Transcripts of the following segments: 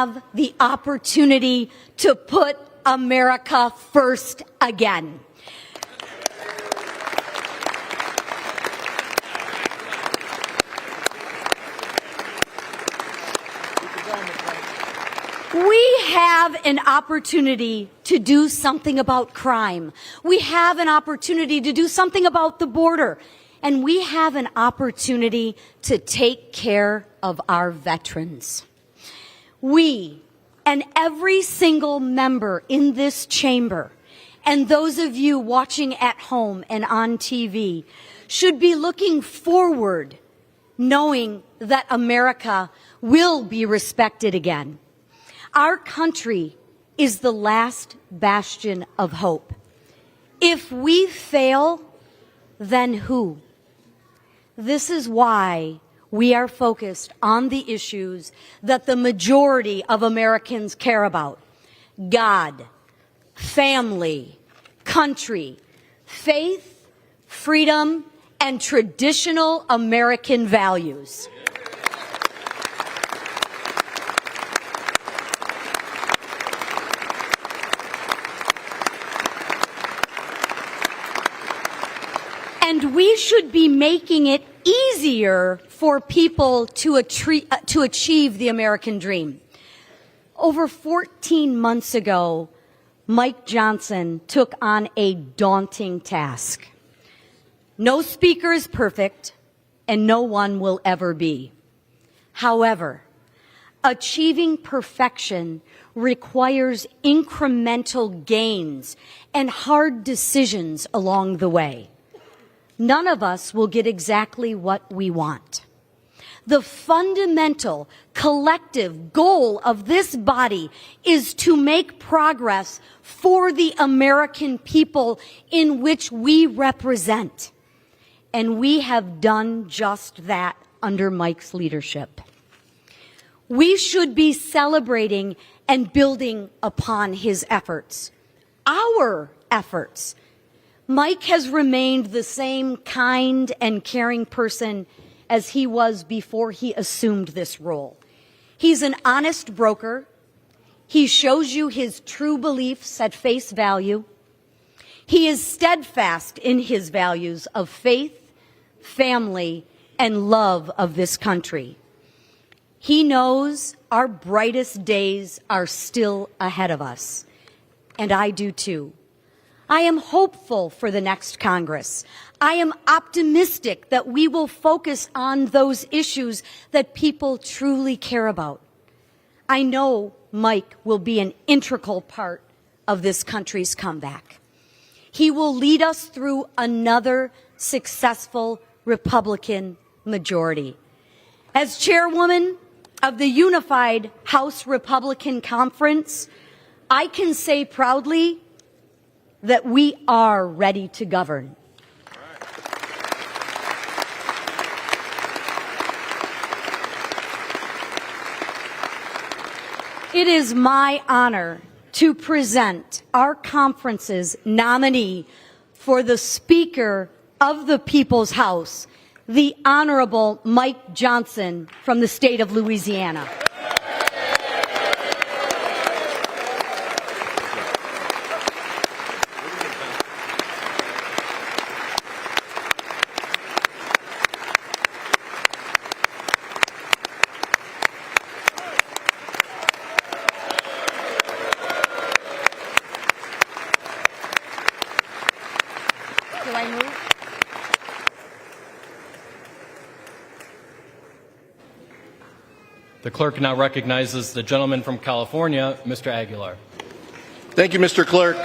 have the opportunity to put America first again. We have an opportunity to do something about crime. We have an opportunity to do something about the border. And we have an opportunity to take care of our veterans. We, and every single member in this chamber, and those of you watching at home and on TV, should be looking forward, knowing that America will be respected again. Our country is the last bastion of hope. If we fail, then who? This is why we are focused on the issues that the majority of Americans care about: God, family, country, faith, freedom, and traditional American values. And we should be making it easier for people to achieve the American dream. Over 14 months ago, Mike Johnson took on a daunting task. No speaker is perfect, and no one will ever be. However, achieving perfection requires incremental gains and hard decisions along the way. None of us will get exactly what we want. The fundamental collective goal of this body is to make progress for the American people in which we represent. And we have done just that under Mike's leadership. We should be celebrating and building upon his efforts, our efforts. Mike has remained the same kind and caring person as he was before he assumed this role. He's an honest broker. He shows you his true beliefs at face value. He is steadfast in his values of faith, family, and love of this country. He knows our brightest days are still ahead of us, and I do too. I am hopeful for the next Congress. I am optimistic that we will focus on those issues that people truly care about. I know Mike will be an integral part of this country's comeback. He will lead us through another successful Republican majority. As chairwoman of the Unified House Republican Conference, I can say proudly that we are ready to govern. It is my honor to present our conference's nominee for the Speaker of the People's House, the Honorable Mike Johnson from the state of Louisiana. Do I move? The clerk now recognizes the gentleman from California, Mr. Aguilar. Thank you, Mr. Clerk.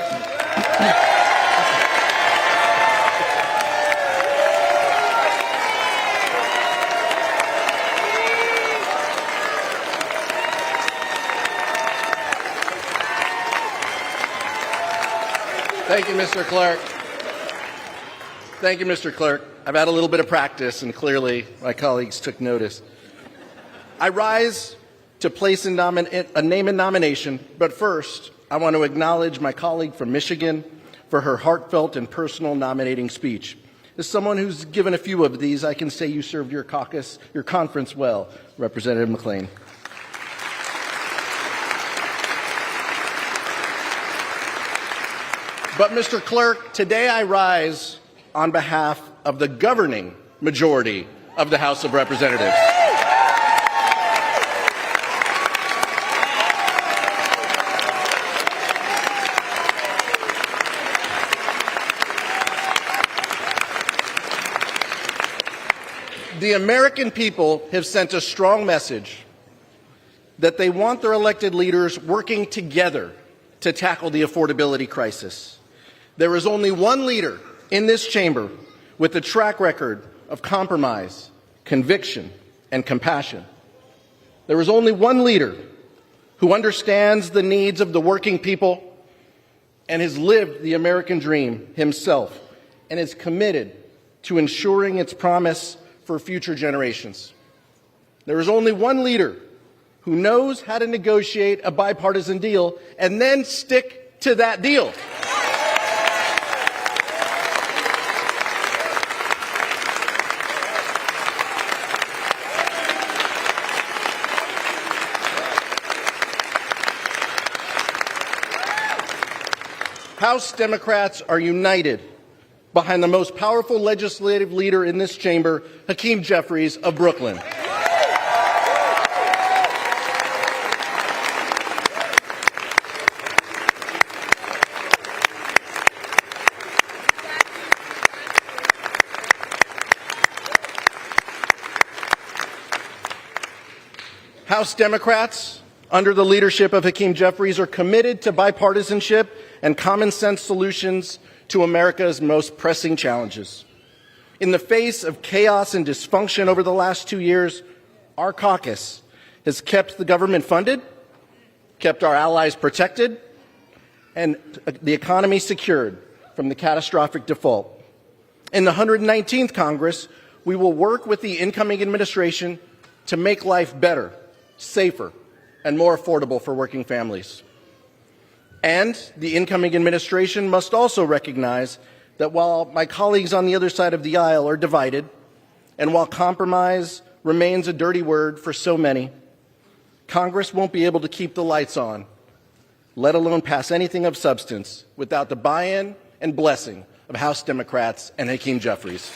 Thank you, Mr. Clerk. Thank you, Mr. Clerk. I've had a little bit of practice, and clearly my colleagues took notice. I rise to place a name in nomination, but first I want to acknowledge my colleague from Michigan for her heartfelt and personal nominating speech. As someone who's given a few of these, I can say you served your conference well, Representative McLean. But, Mr. Clerk, today I rise on behalf of the governing majority of the House of Representatives. The American people have sent a strong message that they want their elected leaders working together to tackle the affordability crisis. There is only one leader in this chamber with a track record of compromise, conviction, and compassion. There is only one leader who understands the needs of the working people and has lived the American dream himself and is committed to ensuring its promise for future generations. There is only one leader who knows how to negotiate a bipartisan deal and then stick to that deal. House Democrats are united behind the most powerful legislative leader in this chamber, Hakeem Jeffries of Brooklyn. House Democrats, under the leadership of Hakeem Jeffries, are committed to bipartisanship and common sense solutions to America's most pressing challenges. In the face of chaos and dysfunction over the last 2 years, our caucus has kept the government funded, kept our allies protected, and the economy secured from the catastrophic default. In the 119th Congress, we will work with the incoming administration to make life better, safer, and more affordable for working families. And the incoming administration must also recognize that while my colleagues on the other side of the aisle are divided, and while compromise remains a dirty word for so many, Congress won't be able to keep the lights on, let alone pass anything of substance, without the buy-in and blessing of House Democrats and Hakeem Jeffries.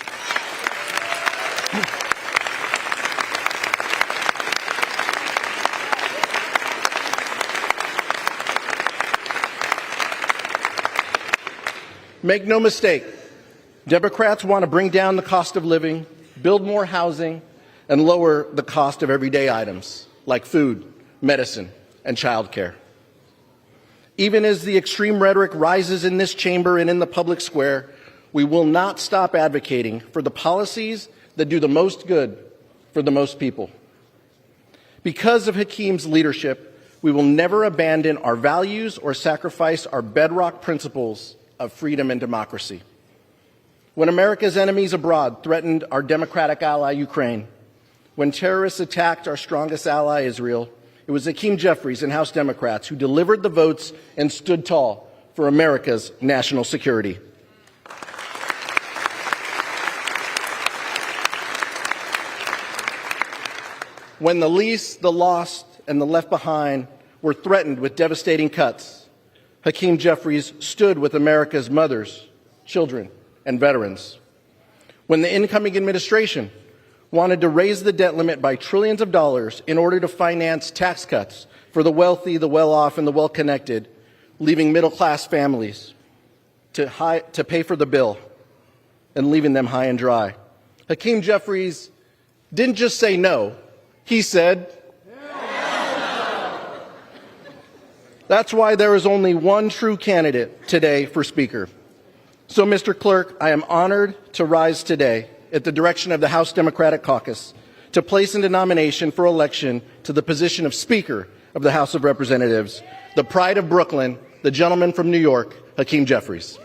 Make no mistake, Democrats want to bring down the cost of living, build more housing, and lower the cost of everyday items like food, medicine, and childcare. Even as the extreme rhetoric rises in this chamber and in the public square, we will not stop advocating for the policies that do the most good for the most people. Because of Hakeem's leadership, we will never abandon our values or sacrifice our bedrock principles of freedom and democracy. When America's enemies abroad threatened our democratic ally, Ukraine, when terrorists attacked our strongest ally, Israel, it was Hakeem Jeffries and House Democrats who delivered the votes and stood tall for America's national security. When the least, the lost, and the left behind were threatened with devastating cuts, Hakeem Jeffries stood with America's mothers, children, and veterans. When the incoming administration wanted to raise the debt limit by trillions of dollars in order to finance tax cuts for the wealthy, the well-off, and the well-connected, leaving middle-class families to pay for the bill and leaving them high and dry, Hakeem Jeffries didn't just say no, he said, that's why there is only one true candidate today for Speaker. So, Mr. Clerk, I am honored to rise today at the direction of the House Democratic Caucus to place into nomination for election to the position of Speaker of the House of Representatives, the pride of Brooklyn, the gentleman from New York, Hakeem Jeffries.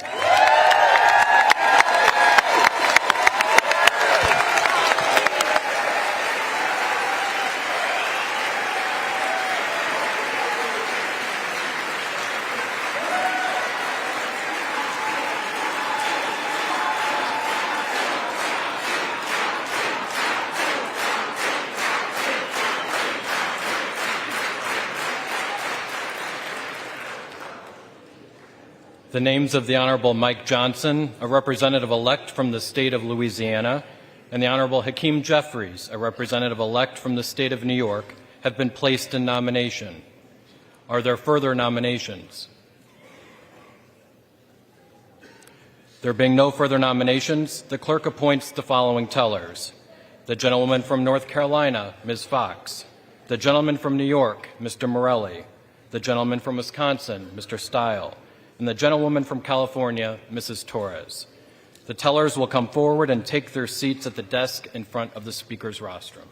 the names of the Honorable Mike Johnson, a representative-elect from the state of Louisiana, and the Honorable Hakeem Jeffries, a representative-elect from the state of New York, have been placed in nomination. Are there further nominations? There being no further nominations, the clerk appoints the following tellers: the gentlewoman from North Carolina, Ms. Fox; the gentleman from New York, Mr. Morelli; the gentleman from Wisconsin, Mr. Stile; and the gentlewoman from California, Mrs. Torres. The tellers will come forward and take their seats at the desk in front of the speaker's rostrum.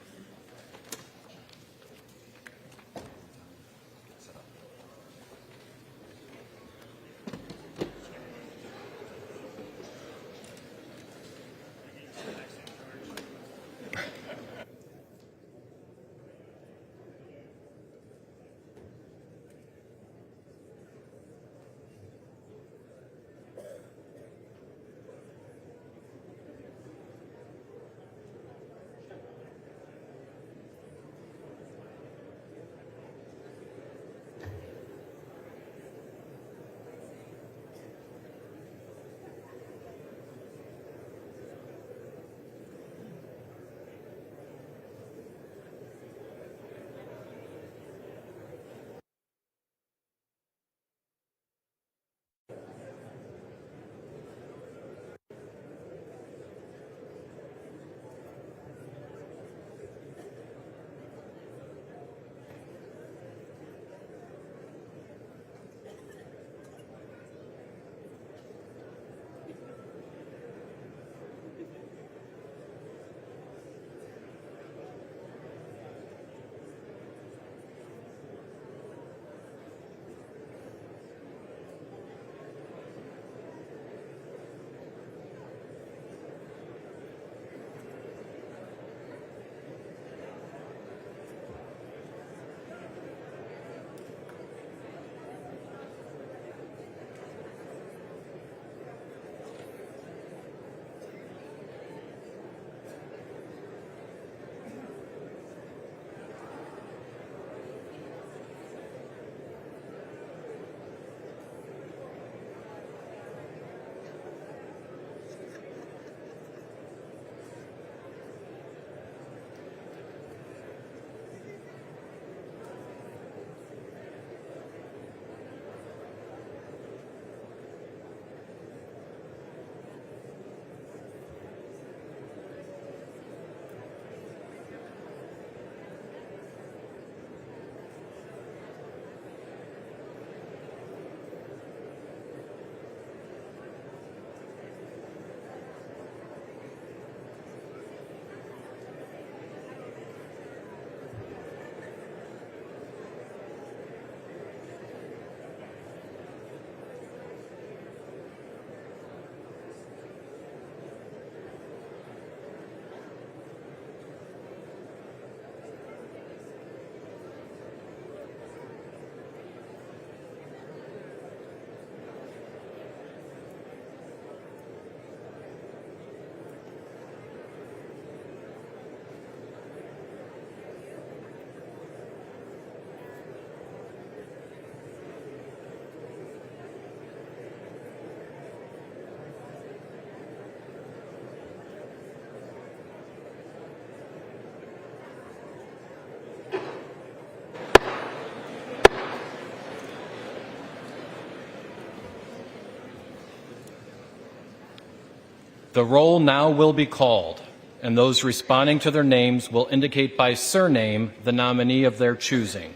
The roll now will be called, and those responding to their names will indicate by surname the nominee of their choosing.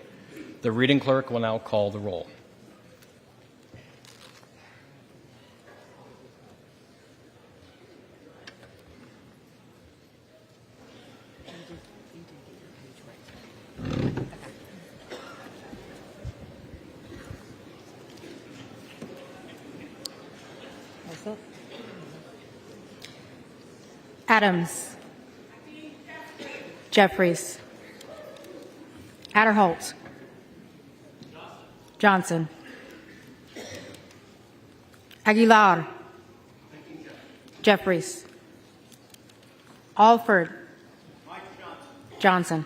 The reading clerk will now call the roll. Adams. Jeffries. Adderholt. Johnson. Aguilar. Jeffries. Alford. Johnson.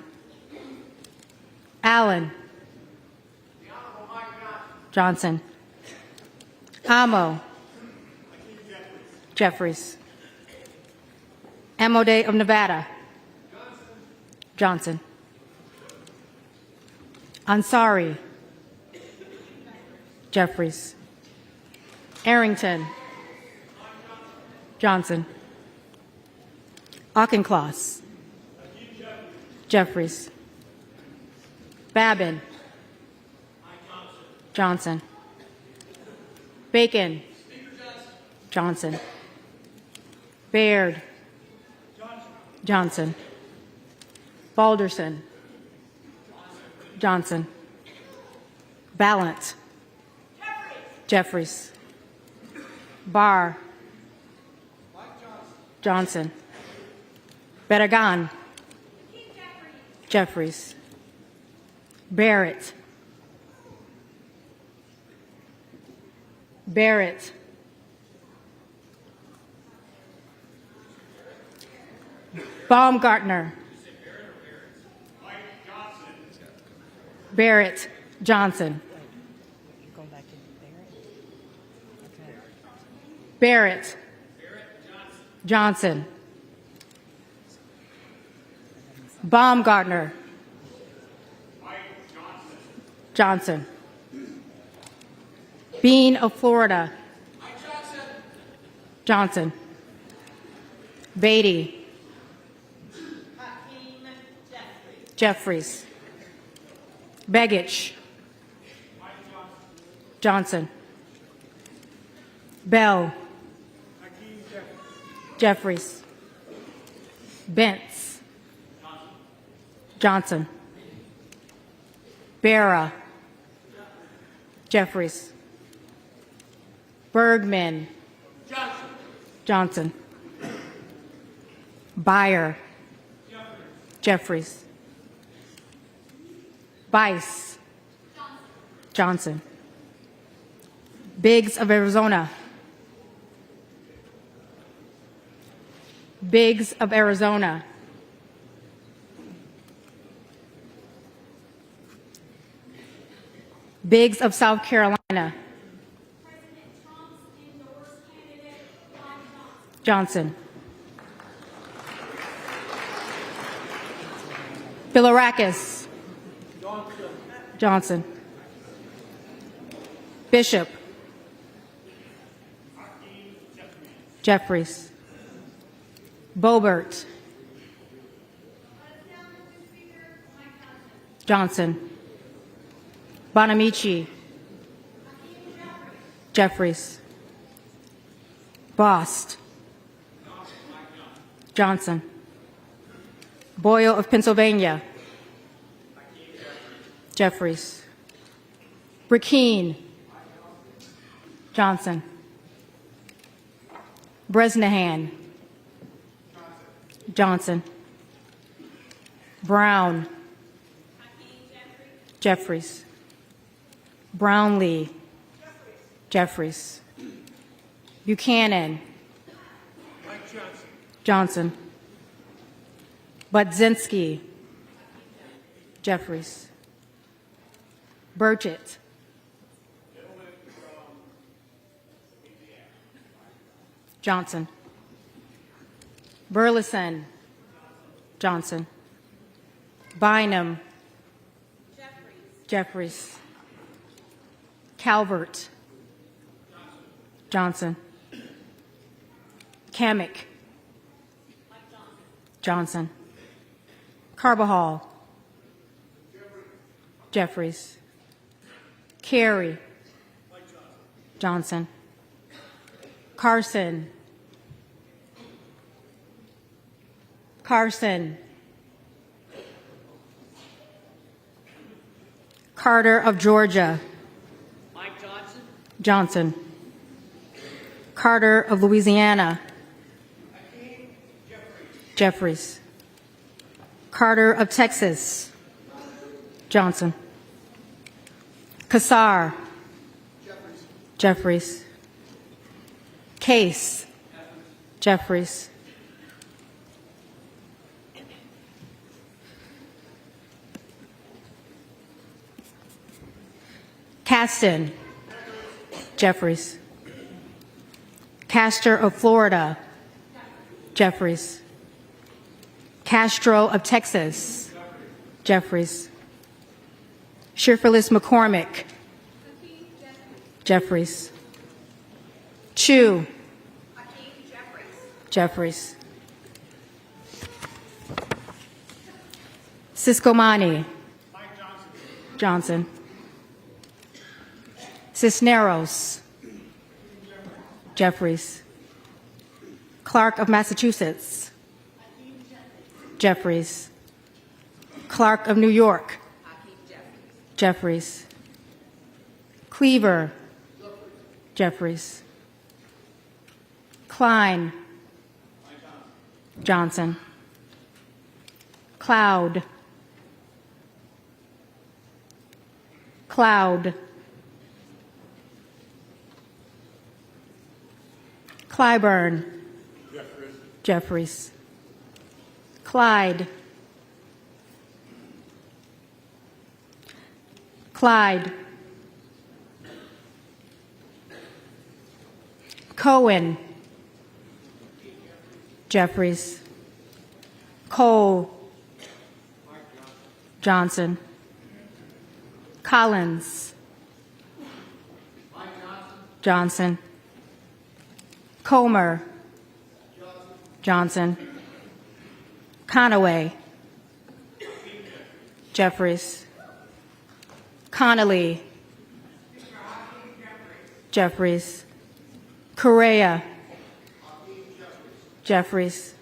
Allen. Johnson. Amo. Jeffries. Amode of Nevada. Johnson. Ansari. Jeffries. Arrington. Johnson. Auchincloss. Jeffries. Babin. Johnson. Bacon. Johnson. Baird. Johnson. Balderson. Johnson. Ballant. Jeffries. Barr. Johnson. Beragan. Jeffries. Barrett. Barrett. Baumgartner. Barrett. Johnson. Barrett. Johnson. Baumgartner. Johnson. Bean of Florida. Johnson. Beatty. Jeffries. Begich. Johnson. Bell. Jeffries. Bentz. Johnson. Barra. Jeffries. Bergman. Johnson. Beyer. Jeffries. Bice. Johnson. Biggs of Arizona. Biggs of Arizona. Biggs of South Carolina. Johnson. Bilirakis. Johnson. Bishop. Jeffries. Bobert. Johnson. Bonamici. Jeffries. Bost. Johnson. Boyle of Pennsylvania. Jeffries. Brikeen. Johnson. Bresnahan. Johnson. Brown. Jeffries. Brownlee. Jeffries. Buchanan. Johnson. Budzinski. Jeffries. Burchett. Johnson. Burleson. Johnson. Bynum. Jeffries. Calvert. Johnson. Kamek. Johnson. Carbajal. Jeffries. Carey. Johnson. Carson. Carson. Carter of Georgia. Mike Johnson. Johnson. Carter of Louisiana. Jeffries. Carter of Texas. Johnson. Kassar. Jeffries. Case. Jeffries. Caston. Jeffries. Castor of Florida. Jeffries. Castro of Texas. Jeffries. Shifterless McCormick. Jeffries. Chu. Jeffries. Siscomani. Johnson. Cisneros. Jeffries. Clark of Massachusetts. Jeffries. Clark of New York. Jeffries. Cleaver. Jeffries. Klein. Johnson. Cloud. Cloud. Clyburn. Jeffries. Clyde. Clyde. Cohen. Jeffries. Cole. Johnson. Collins. Johnson. Comer. Johnson. Conaway. Jeffries. Connolly. Jeffries. Correa. Jeffries.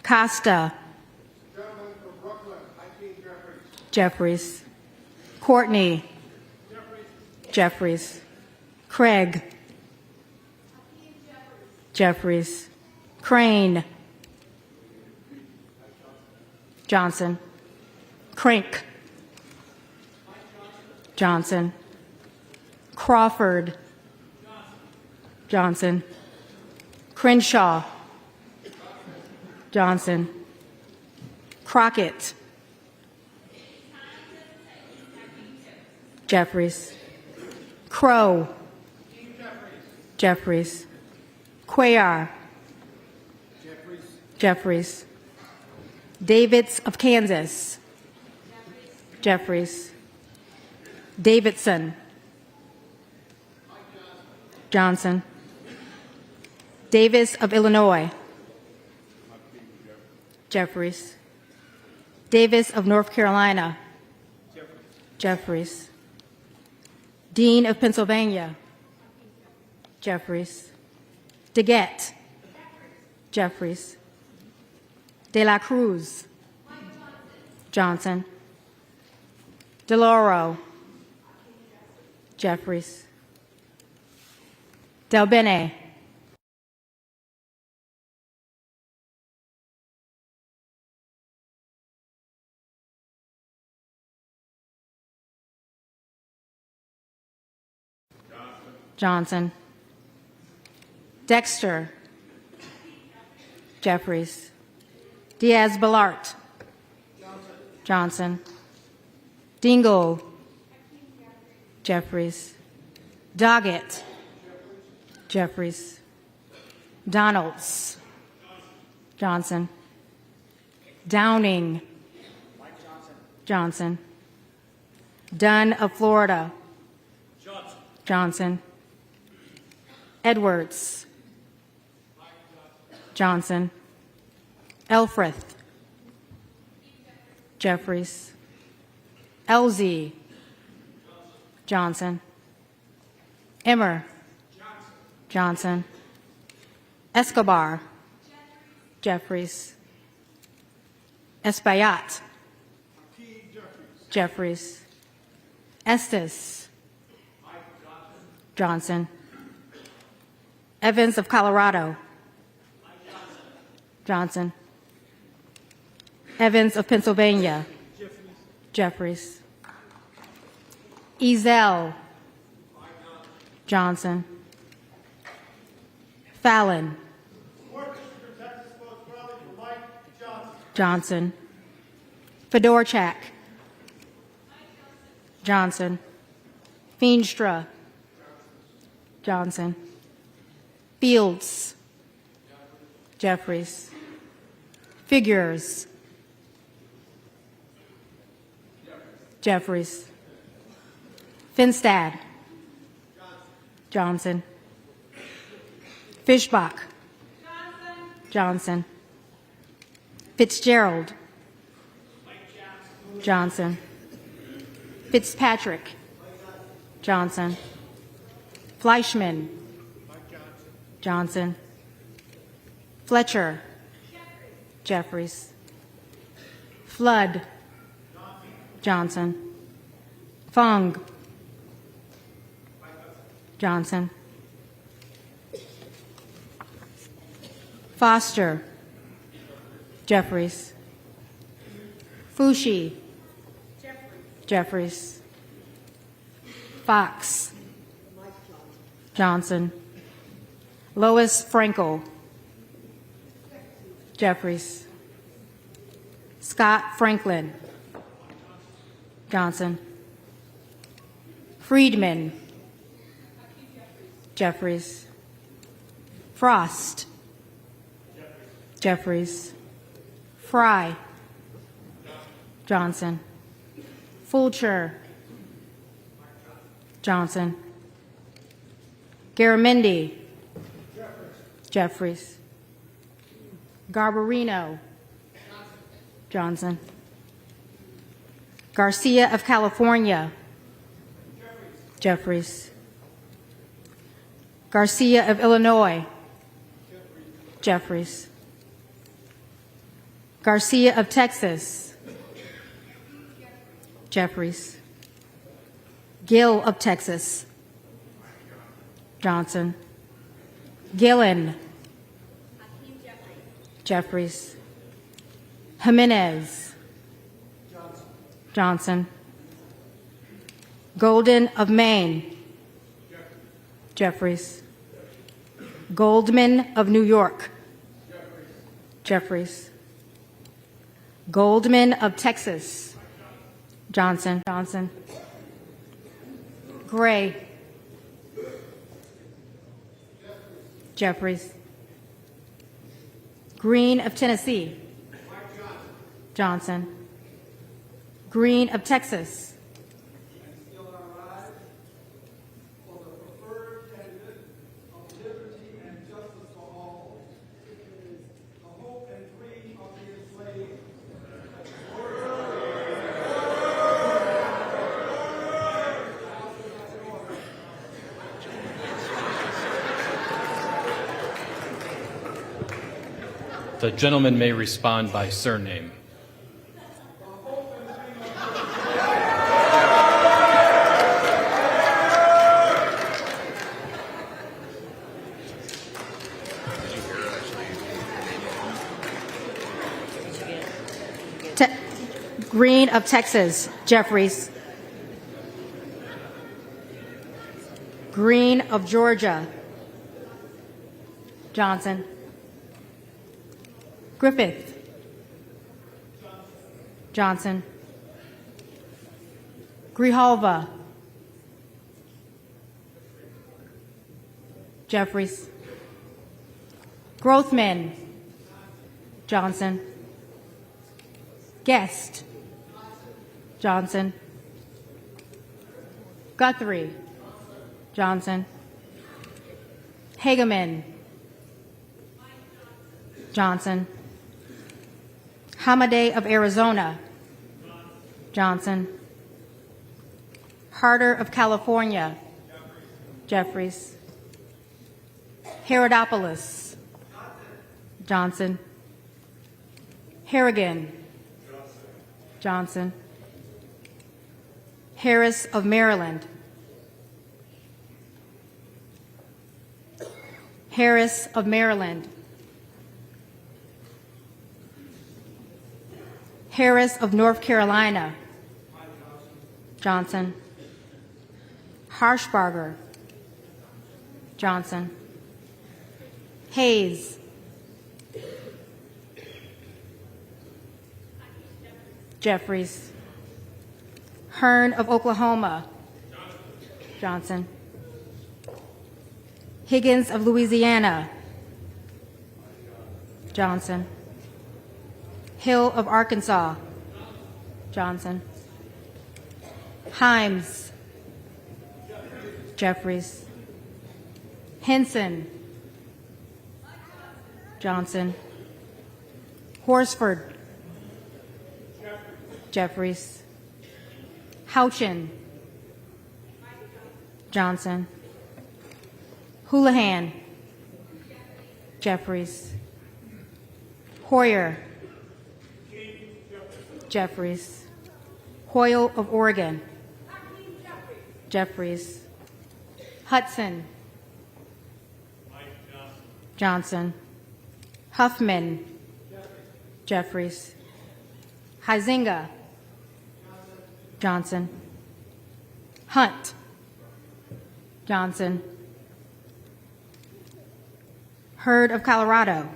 Costa. Jeffries. Courtney. Jeffries. Craig. Jeffries. Crane. Johnson. Crink. Johnson. Crawford. Johnson. Crenshaw. Johnson. Crockett. Jeffries. Crow. Jeffries. Cuellar. Jeffries. Davids of Kansas. Jeffries. Davidson. Johnson. Davis of Illinois. Jeffries. Davis of North Carolina. Jeffries. Dean of Pennsylvania. Jeffries. DeGette. Jeffries. De la Cruz. Johnson. DeLauro. Jeffries. Del Bene. Johnson. Dexter. Jeffries. Diaz-Balart. Johnson. Dingle. Jeffries. Doggett. Jeffries. Donalds. Johnson. Downing. Johnson. Dunn of Florida. Johnson. Edwards. Johnson. Elfreth. Jeffries. Elzie. Johnson. Emmer. Johnson. Escobar. Jeffries. Espaillat. Jeffries. Estes. Johnson. Evans of Colorado. Johnson. Evans of Pennsylvania. Jeffries. Ezell. Johnson. Fallon. Johnson. Fedorchak. Johnson. Feenstra. Johnson. Fields. Jeffries. Figures. Jeffries. Finstad. Johnson. Fishbach. Johnson. Fitzgerald. Johnson. Fitzpatrick. Johnson. Fleischman. Johnson. Fletcher. Jeffries. Flood. Johnson. Fung. Johnson. Foster. Jeffries. Fushi. Jeffries. Fox. Johnson. Lois Frankel. Jeffries. Scott Franklin. Johnson. Friedman. Jeffries. Frost. Jeffries. Fry. Johnson. Fulcher. Johnson. Garamendi. Jeffries. Garbarino. Johnson. Garcia of California. Jeffries. Garcia of Illinois. Jeffries. Garcia of Texas. Jeffries. Gill of Texas. Johnson. Gillen. Jeffries. Jimenez. Johnson. Golden of Maine. Jeffries. Goldman of New York. Jeffries. Goldman of Texas. Johnson. Johnson. Gray. Jeffries. Green of Tennessee. Johnson. Green of Texas. The gentleman may respond by surname. Green of Texas. Jeffries. Green of Georgia. Johnson. Griffith. Johnson. Grijalva. Jeffries. Grothman. Johnson. Guest. Johnson. Guthrie. Johnson. Hageman. Johnson. Hamadeh of Arizona. Johnson. Harder of California. Jeffries. Herodopoulos. Johnson. Harrigan. Johnson. Harris of Maryland. Harris of Maryland. Harris of North Carolina. Johnson. Harshbarger. Johnson. Hayes. Jeffries. Hearn of Oklahoma. Johnson. Higgins of Louisiana. Johnson. Hill of Arkansas. Johnson. Himes. Jeffries. Henson. Johnson. Horsford. Jeffries. Houchin. Johnson. Houlihan. Jeffries. Hoyer. Jeffries. Hoyle of Oregon. Jeffries. Hudson. Johnson. Huffman. Jeffries. Huizinga. Johnson. Hunt. Johnson. Hurd of Colorado.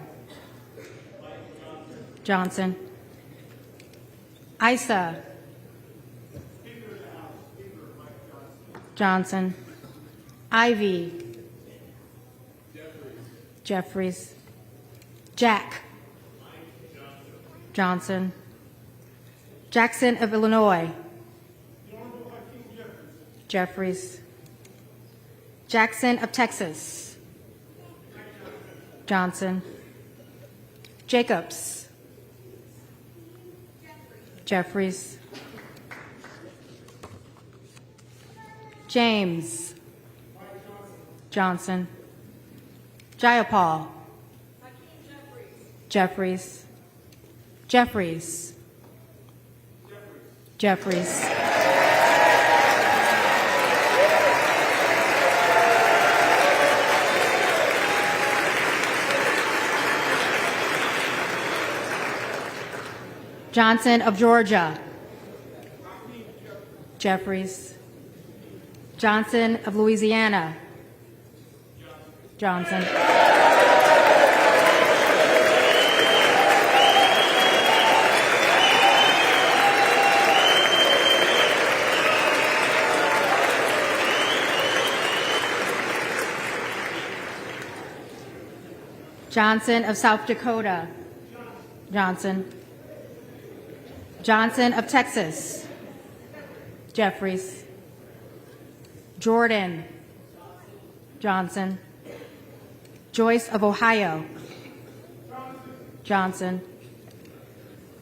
Johnson. Isa. Johnson. Ivy. Jeffries. Jack. Johnson. Jackson of Illinois. Jeffries. Jackson of Texas. Johnson. Jacobs. Jeffries. James. Johnson. Jayapal. Jeffries. Jeffries. Jeffries. Johnson of Georgia. Jeffries. Johnson of Louisiana. Johnson. Johnson of South Dakota. Johnson. Johnson of Texas. Jeffries. Jordan. Johnson. Joyce of Ohio. Johnson.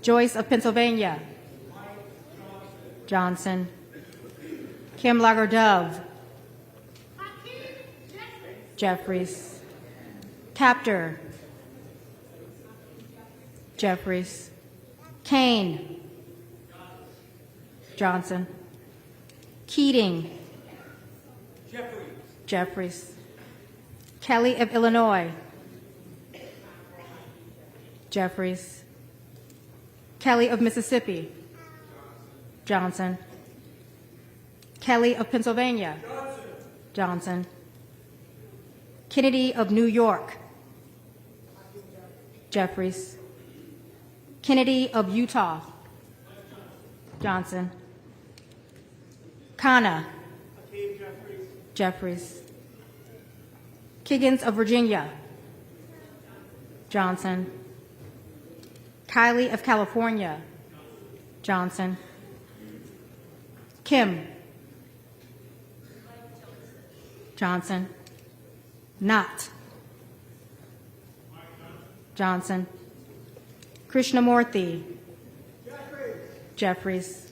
Joyce of Pennsylvania. Johnson. Kim Lager-Dove. Jeffries. Captor. Jeffries. Kane. Johnson. Keating. Jeffries. Kelly of Illinois. Jeffries. Kelly of Mississippi. Johnson. Kelly of Pennsylvania. Johnson. Kennedy of New York. Jeffries. Kennedy of Utah. Johnson. Kana. Jeffries. Kiggins of Virginia. Johnson. Kiley of California. Johnson. Kim. Johnson. Knott. Johnson. Krishnamurthy. Jeffries.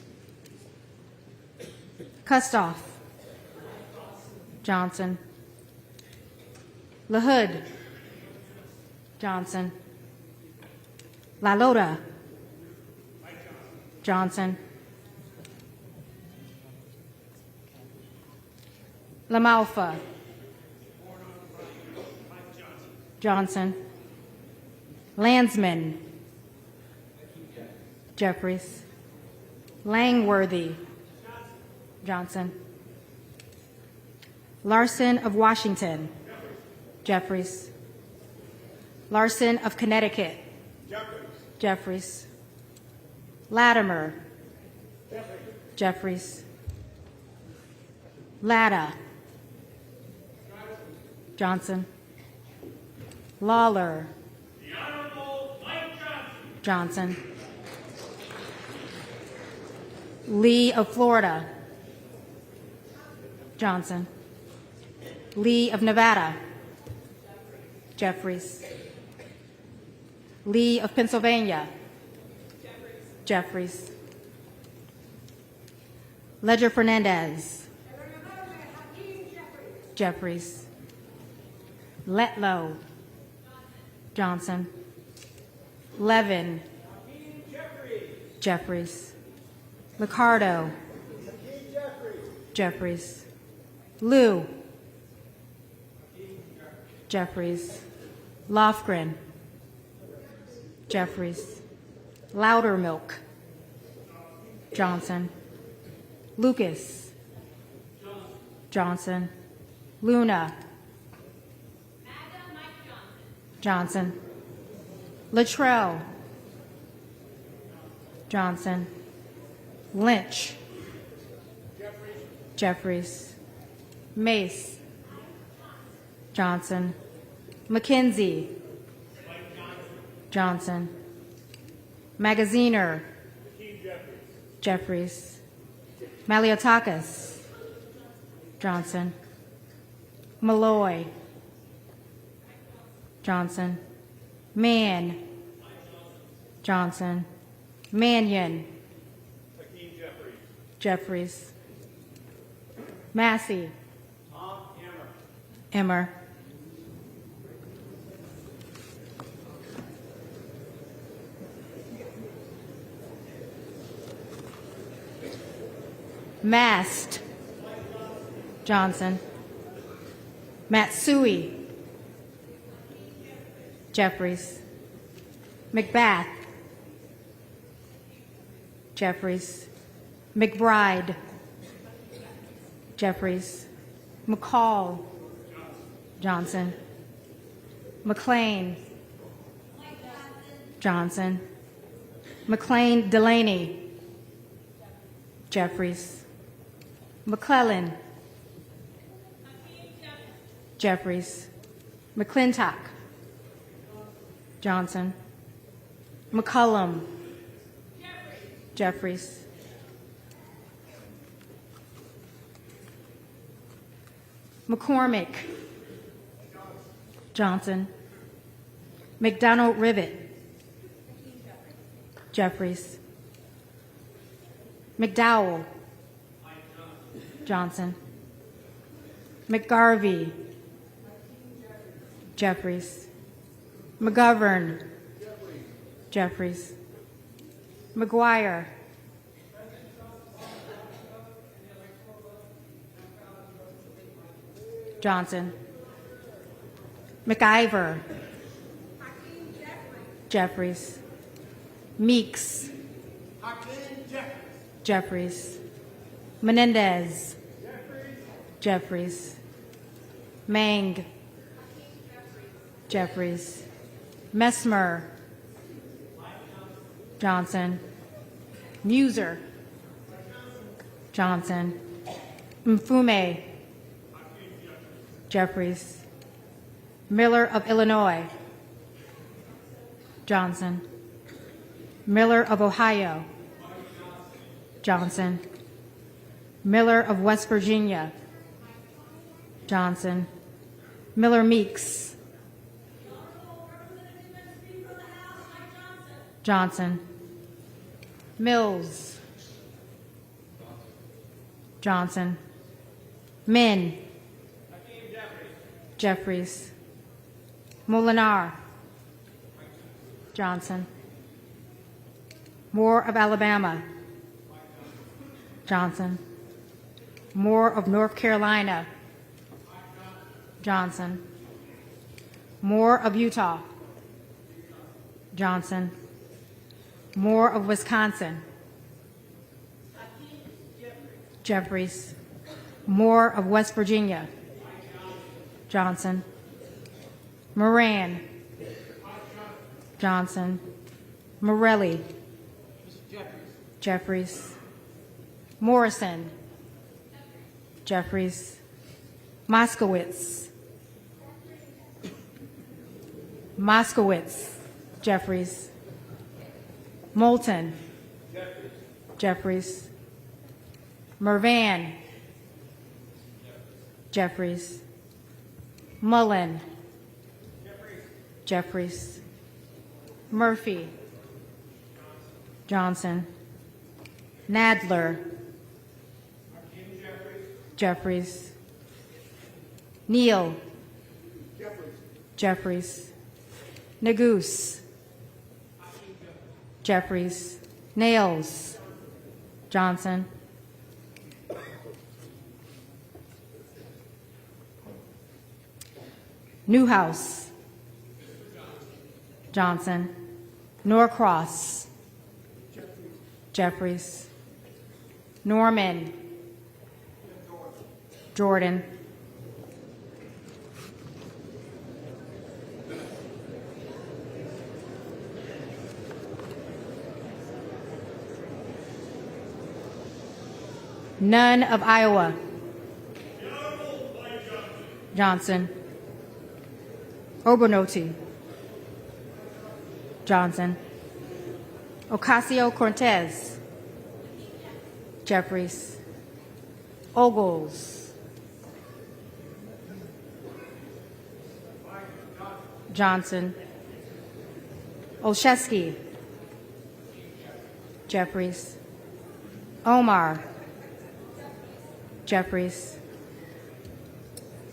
Kustoff. Johnson. LaHood. Johnson. LaLota. Johnson. LaMalfa. Johnson. Landsman. Jeffries. Langworthy. Johnson. Larson of Washington. Jeffries. Larson of Connecticut. Jeffries. Latimer. Jeffries. Latta. Johnson. Lawler. The Honorable Mike Johnson. Johnson. Lee of Florida. Johnson. Lee of Nevada. Jeffries. Lee of Pennsylvania. Jeffries. Ledger Fernandez. Jeffries. Letlow. Johnson. Levin. Jeffries. Liccardo. Jeffries. Liu. Jeffries. Lofgren. Jeffries. Loudermilk. Johnson. Lucas. Johnson. Luna. Johnson. Luttrell. Johnson. Lynch. Jeffries. Mace. Johnson. McKenzie. Johnson. Magaziner. Jeffries. Maliotakis. Johnson. Malloy. Johnson. Mann. Johnson. Mannion. Jeffries. Massey. Emmer. Mast. Johnson. Matsui. Jeffries. McBath. Jeffries. McBride. Jeffries. McCall. Johnson. McLean. Johnson. McLean Delaney. Jeffries. McClellan. Jeffries. McClintock. Johnson. McCullum. Jeffries. McCormick. Johnson. McDonald Rivet. Jeffries. McDowell. Johnson. McGarvey. Jeffries. McGovern. Jeffries. McGuire. Johnson. McIver. Jeffries. Meeks. Jeffries. Menendez. Jeffries. Mang. Jeffries. Messmer. Johnson. Muser. Johnson. Mfume. Jeffries. Miller of Illinois. Johnson. Miller of Ohio. Johnson. Miller of West Virginia. Johnson. Miller Meeks. Johnson. Mills. Johnson. Min. Jeffries. Molinar. Johnson. Moore of Alabama. Johnson. Moore of North Carolina. Johnson. Moore of Utah. Johnson. Moore of Wisconsin. Jeffries. Moore of West Virginia. Johnson. Moran. Johnson. Morelli. Jeffries. Morrison. Jeffries. Moskowitz. Moskowitz. Jeffries. Moulton. Jeffries. Mervan. Jeffries. Mullen. Jeffries. Murphy. Johnson. Nadler. Jeffries. Neal. Jeffries. Nagoose. Jeffries. Nails. Johnson. Newhouse. Johnson. Norcross. Jeffries. Norman. Jordan. None of Iowa. Johnson. Obernolte. Johnson. Ocasio-Cortez. Jeffries. Ogles. Johnson. Olszewski. Jeffries. Omar. Jeffries.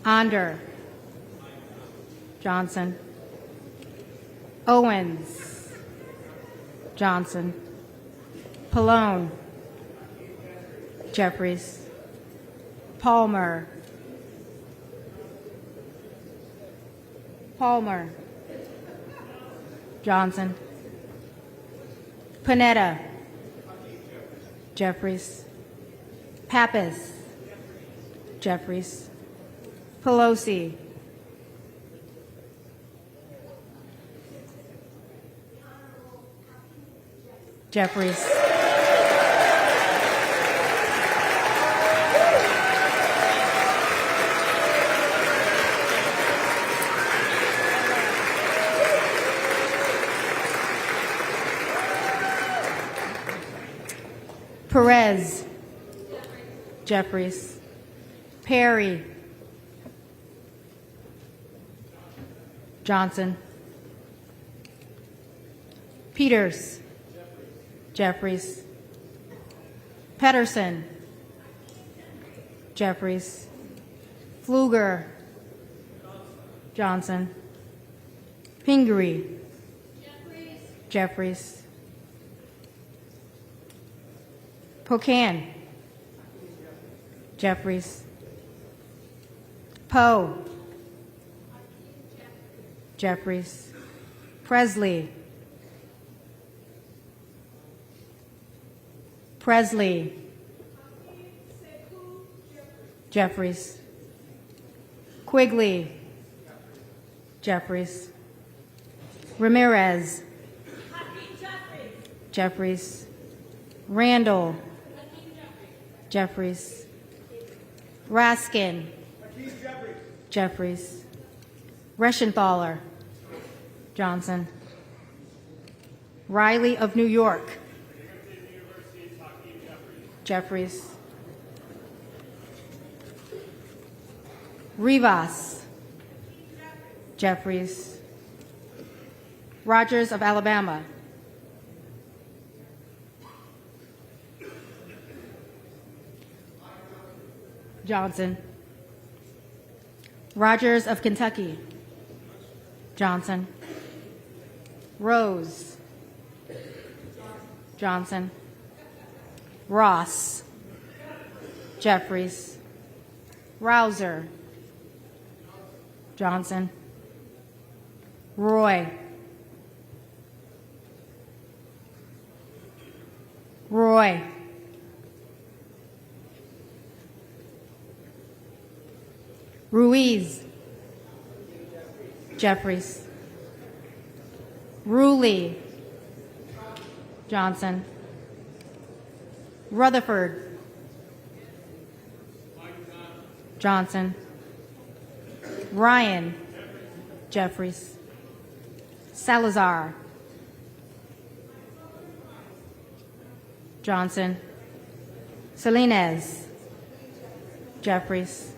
Onder. Johnson. Owens. Johnson. Pallone. Jeffries. Palmer. Palmer. Johnson. Panetta. Jeffries. Pappas. Jeffries. Pelosi. Jeffries. Perez. Jeffries. Perry. Johnson. Peters. Jeffries. Pedersen. Jeffries. Pfluger. Johnson. Pingree. Jeffries. Pocan. Jeffries. Poe. Jeffries. Presley. Presley. Jeffries. Quigley. Jeffries. Ramirez. Jeffries. Randall. Jeffries. Raskin. Jeffries. Reschenthaler. Johnson. Riley of New York. Jeffries. Rivas. Jeffries. Rogers of Alabama. Johnson. Rogers of Kentucky. Johnson. Rose. Johnson. Ross. Jeffries. Rouser. Johnson. Roy. Roy. Ruiz. Jeffries. Ruley. Johnson. Rutherford. Johnson. Ryan. Jeffries. Salazar, Johnson, Salinas, Jeffries,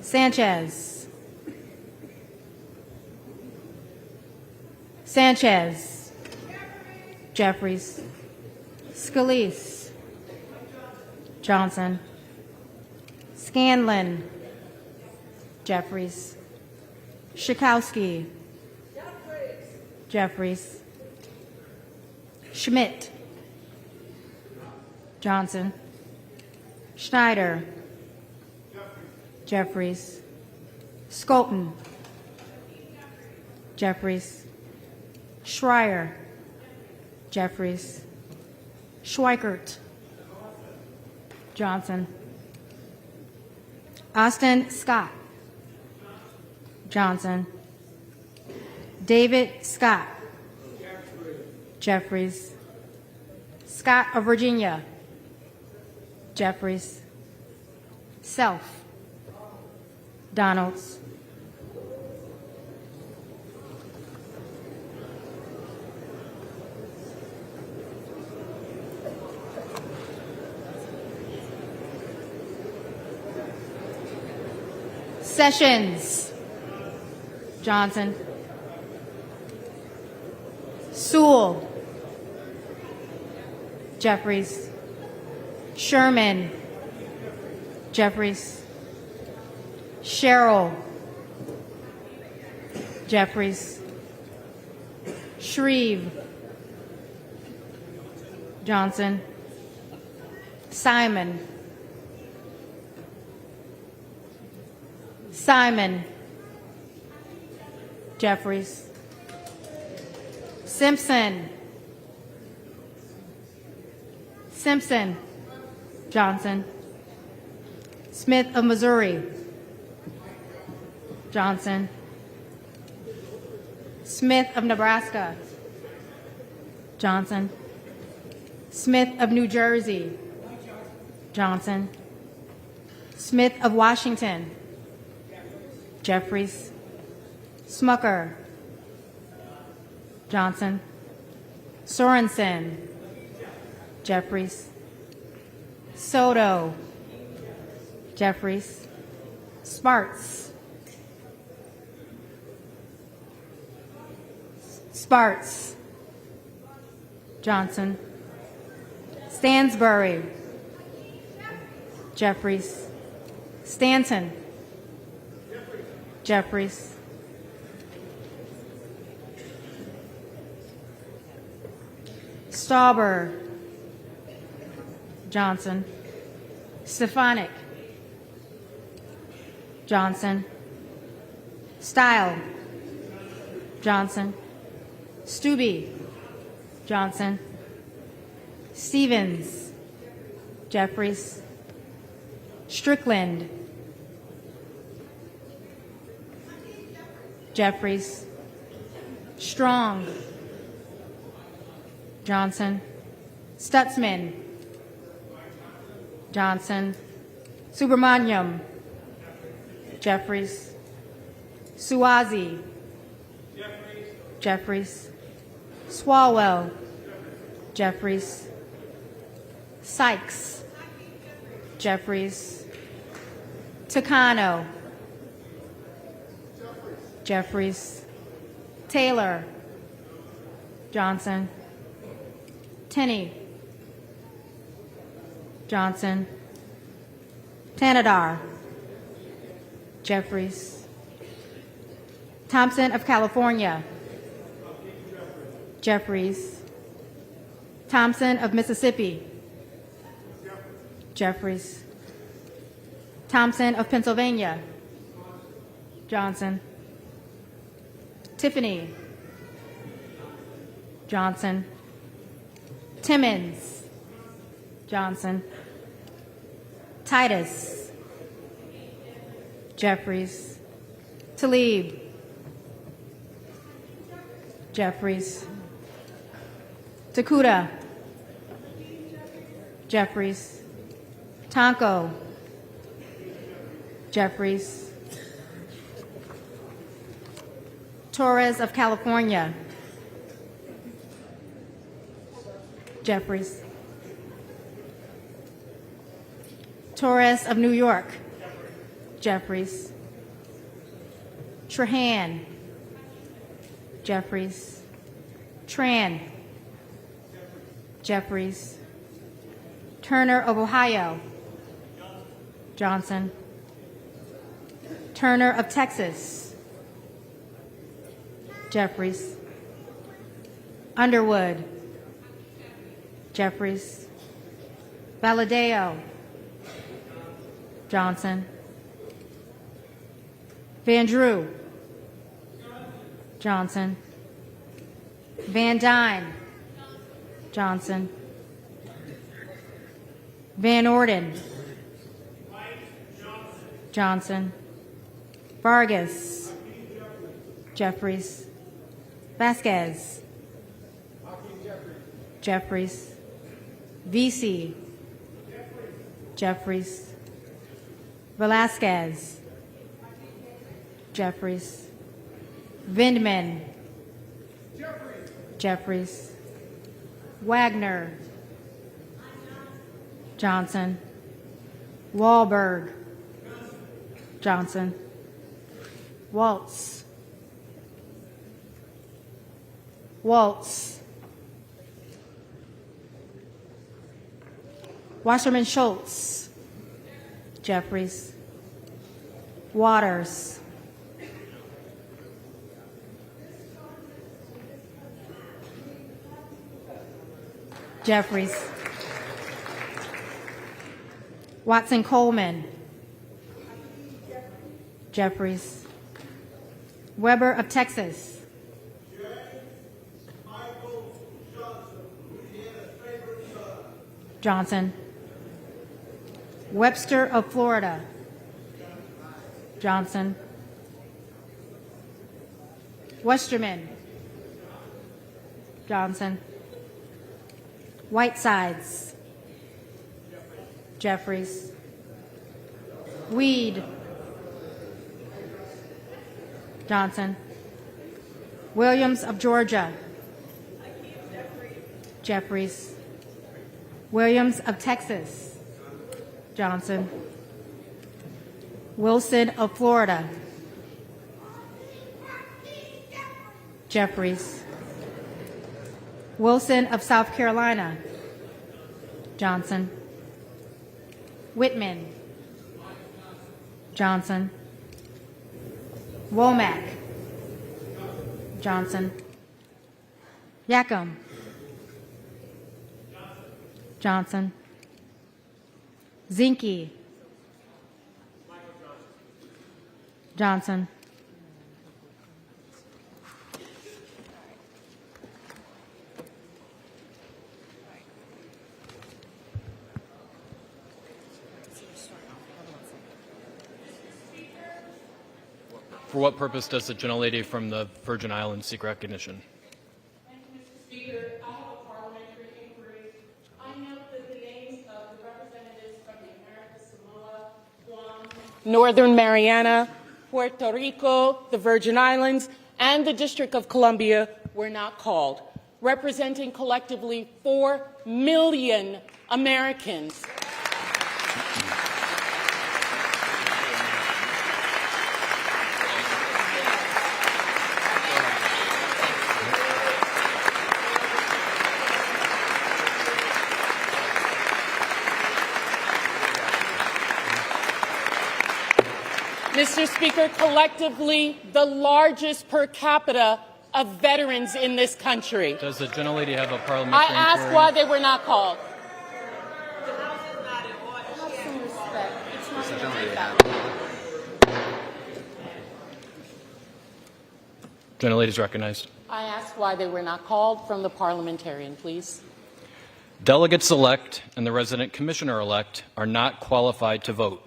Sanchez, Sanchez, Jeffries, Scalise, Johnson, Scanlon, Jeffries, Schakowsky, Jeffries, Schmidt, Johnson, Schneider, Jeffries, Skolton, Jeffries, Schreier, Jeffries, Schweikert, Johnson, Austin Scott, Johnson, David Scott, Jeffries, Scott of Virginia, Jeffries, Self, Donalds, Sessions, Johnson, Sewell, Jeffries, Sherman, Jeffries, Sherrill, Jeffries, Shreve, Johnson, Simon, Simon, Jeffries, Simpson, Simpson, Johnson, Smith of Missouri, Johnson, Smith of Nebraska, Johnson, Smith of New Jersey, Johnson, Smith of Washington, Jeffries, Smucker, Johnson, Sorensen, Jeffries, Soto, Jeffries, Sparts, Sparts, Johnson, Stansbury, Jeffries, Stanton, Jeffries, Stauber, Johnson, Stefanik, Johnson, Style, Johnson, Stubbe, Johnson, Stevens, Jeffries, Strickland, Jeffries, Strong, Johnson, Stutzman, Johnson, Subramaniam, Jeffries, Suozzi, Jeffries, Swalwell, Jeffries, Sykes, Jeffries, Takano, Jeffries, Taylor, Johnson, Tenney, Johnson, Tanadar, Jeffries, Thompson of California, Jeffries, Thompson of Mississippi, Jeffries, Thompson of Pennsylvania, Johnson, Tiffany, Johnson, Timmons, Johnson, Titus, Jeffries, Talib, Jeffries, Takuda, Jeffries, Tonko, Jeffries, Torres of California. Jeffries. Torres of New York. Jeffries. Trahan. Jeffries. Tran. Jeffries. Turner of Ohio. Johnson. Turner of Texas. Jeffries. Underwood. Jeffries. Valadeo. Johnson. Van Drew. Johnson. Van Dyne. Johnson. Van Orden. Johnson. Vargas. Jeffries. Vasquez. Jeffries. Vesey. Jeffries. Velasquez. Jeffries. Vindman. Jeffries. Wagner. Johnson. Wahlberg. Johnson. Waltz. Waltz. Wasserman Schultz. Jeffries. Waters. Jeffries. Watson Coleman. Jeffries. Weber of Texas. Johnson. Webster of Florida. Johnson. Westerman. Johnson. Whitesides. Jeffries. Weed. Johnson. Williams of Georgia. Jeffries. Williams of Texas. Johnson. Wilson of Florida. Jeffries. Wilson of South Carolina. Johnson. Whitman. Johnson. Womack. Johnson. Yacom. Johnson. Zinke. Johnson. For what purpose does the gentlelady from the Virgin Islands seek recognition? Thank you, Mr. Speaker. I have a parliamentary inquiry. I note that the names of the representatives from the Americas, Samoa, Guam, Northern Mariana, Puerto Rico, the Virgin Islands, and the District of Columbia were not called, representing collectively 4 million Americans. Mr. Speaker, collectively the largest per capita of veterans in this country. Does the gentlelady have a parliamentary inquiry? I asked why they were not called. Gentlelady is recognized. I asked why they were not called from the parliamentarian, please. Delegates-elect and the resident commissioner-elect are not qualified to vote.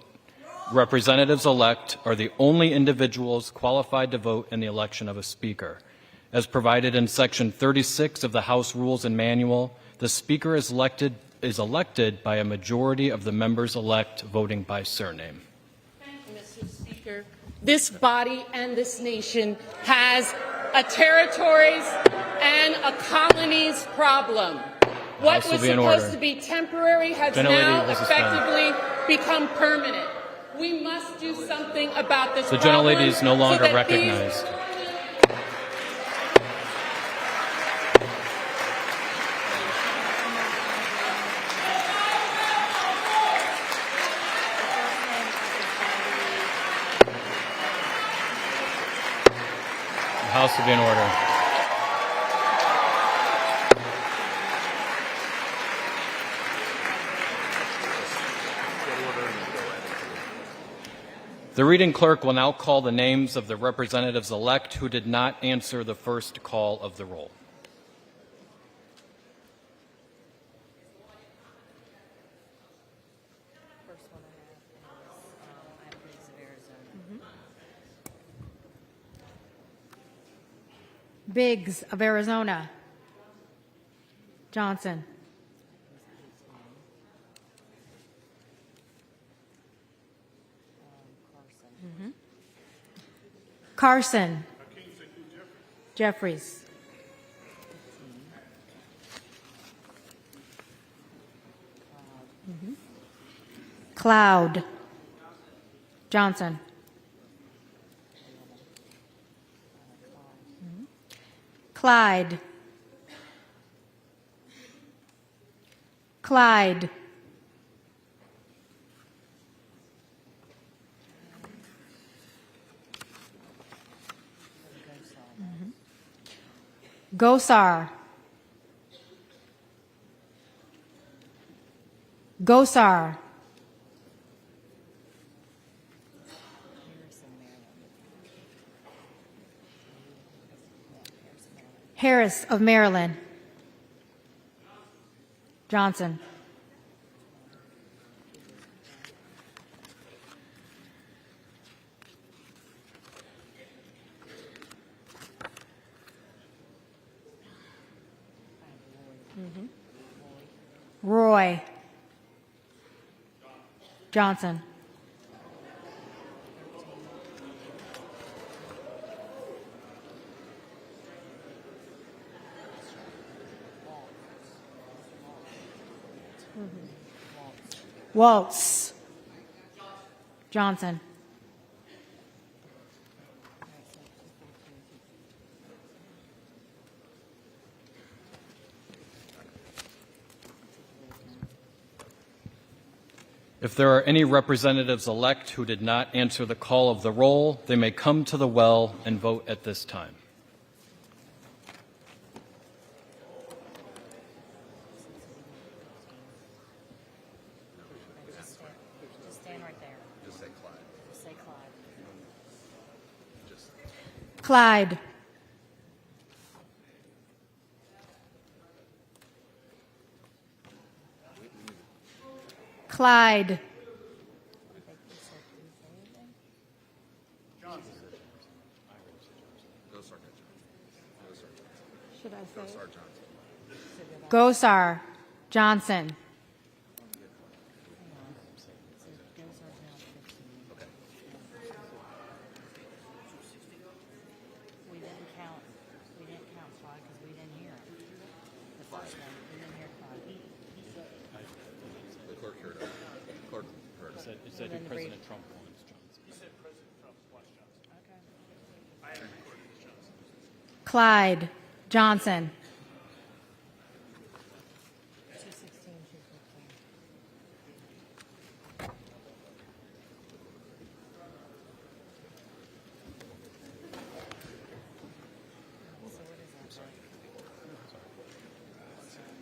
Representatives-elect are the only individuals qualified to vote in the election of a speaker. As provided in Section 36 of the House Rules and Manual, the speaker is elected by a majority of the members-elect voting by surname. Thank you, Mr. Speaker. This body and this nation has a territories and a colonies problem. What House will was be in supposed order. to be temporary has Gentlelady now will suspend. effectively become permanent. We must do something about this The problem. gentlelady is no longer so that these- recognized. The House will be in order. The reading clerk will now call the names of the representatives-elect who did not answer the first call of the roll. Biggs of Arizona. Johnson. Carson. Jeffries. Cloud. Johnson. Clyde. Clyde. Gosar. Gosar. Harris of Maryland. Johnson. Roy. Johnson. Waltz. Johnson. If there are any representatives-elect who did not answer the call of the roll, they may come to the well and vote at this time. Just stand right there. Just say Clyde. Just say Clyde. Clyde. Clyde. Gosar Johnson. We didn't count Clyde because we didn't hear him. The first one, we didn't hear Clyde. The clerk heard it. Clerk heard it. It said who President Trump wants, Johnson. He said President Trump wants Johnson. Okay. I had it recorded as Johnson. Clyde Johnson. 216, 215. So what is that?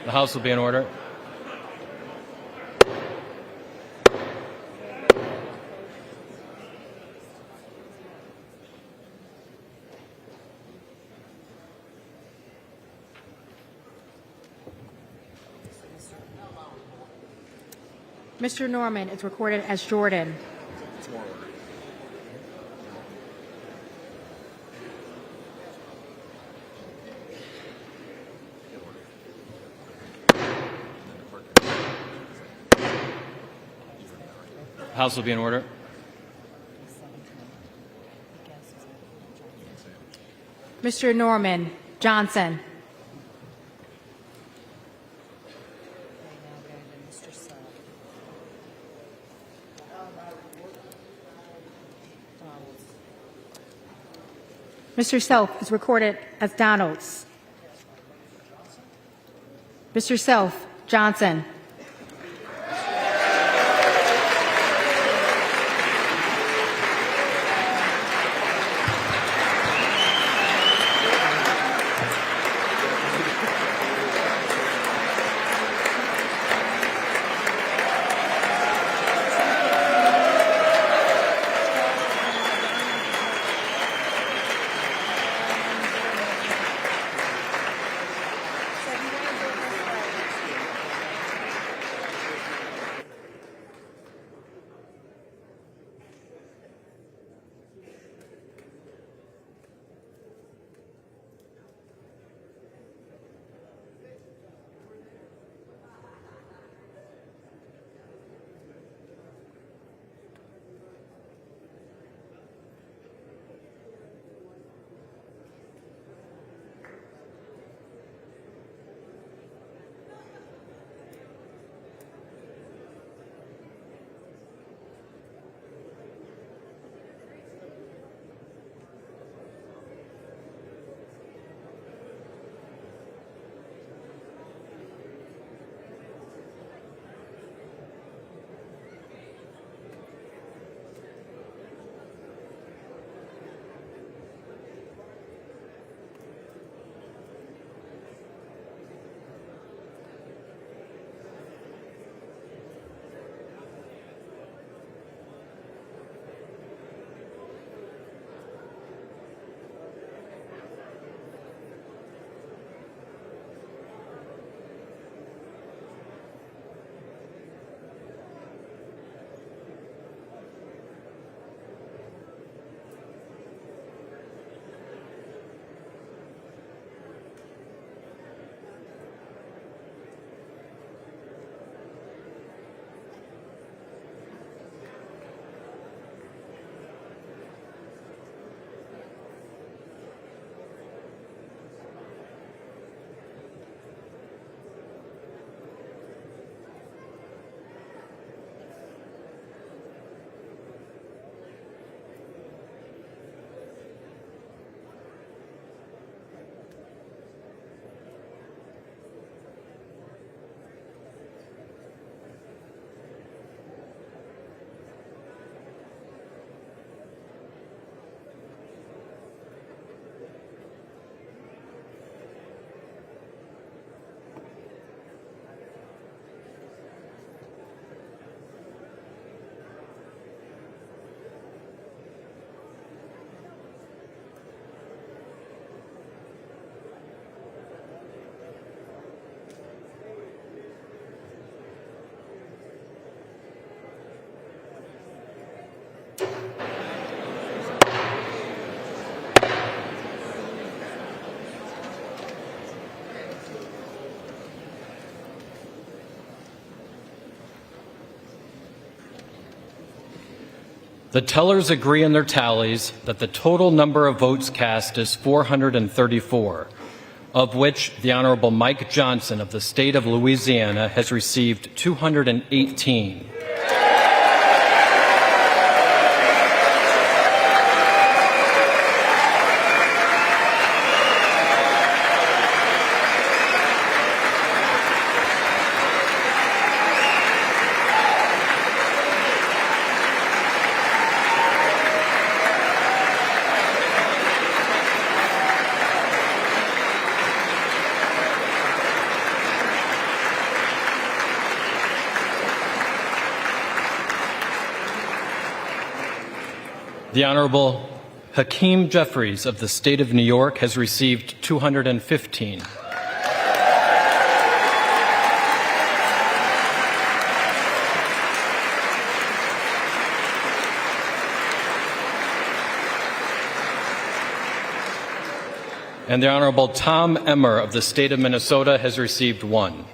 The House will be in order. Mr. Norman is recorded as Jordan. House will be in order. Mr. Norman, Johnson. Mr. Self is recorded as Donalds. Mr. Self, Johnson. The tellers agree in their tallies that the total number of votes cast is 434, of which the Honorable Mike Johnson of the state of Louisiana has received 218. The Honorable Hakeem Jeffries of the State of New York has received 215. And the Honorable Tom Emmer of the State of Minnesota has received 1.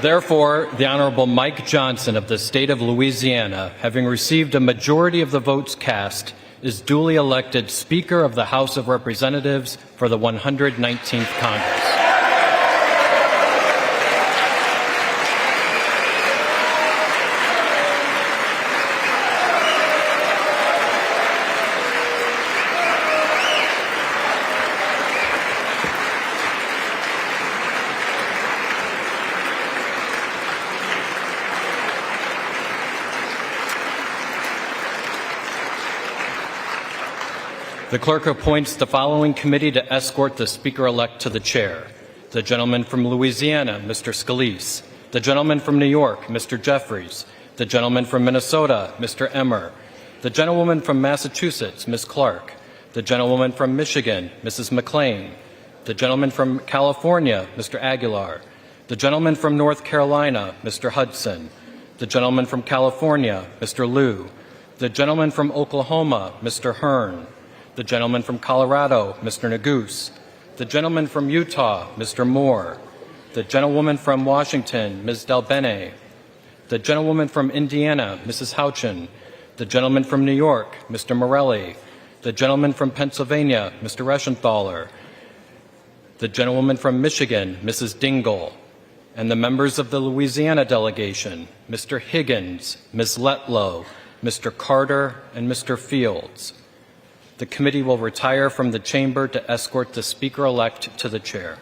Therefore, the Honorable Mike Johnson of the State of Louisiana, having received a majority of the votes cast, is duly elected Speaker of the House of Representatives for the 119th Congress. The clerk appoints the following committee to escort the Speaker-elect to the chair. The gentleman from Louisiana, Mr. Scalise. The gentleman from New York, Mr. Jeffries. The gentleman from Minnesota, Mr. Emmer. The gentlewoman from Massachusetts, Ms. Clark. The gentlewoman from Michigan, Mrs. McLean. The gentleman from California, Mr. Aguilar. The gentleman from North Carolina, Mr. Hudson. The gentleman from California, Mr. Liu. The gentleman from Oklahoma, Mr. Hearn. The gentleman from Colorado, Mr. Neguse. The gentleman from Utah, Mr. Moore. The gentlewoman from Washington, Ms. Delbene. The gentlewoman from Indiana, Mrs. Houchin. The gentleman from New York, Mr. Morelli. The gentleman from Pennsylvania, Mr. Reschenthaler. The gentlewoman from Michigan, Mrs. Dingell. And the members of the Louisiana delegation, Mr. Higgins, Ms. Letlow, Mr. Carter, and Mr. Fields. The committee will retire from the chamber to escort the Speaker-elect to the chair.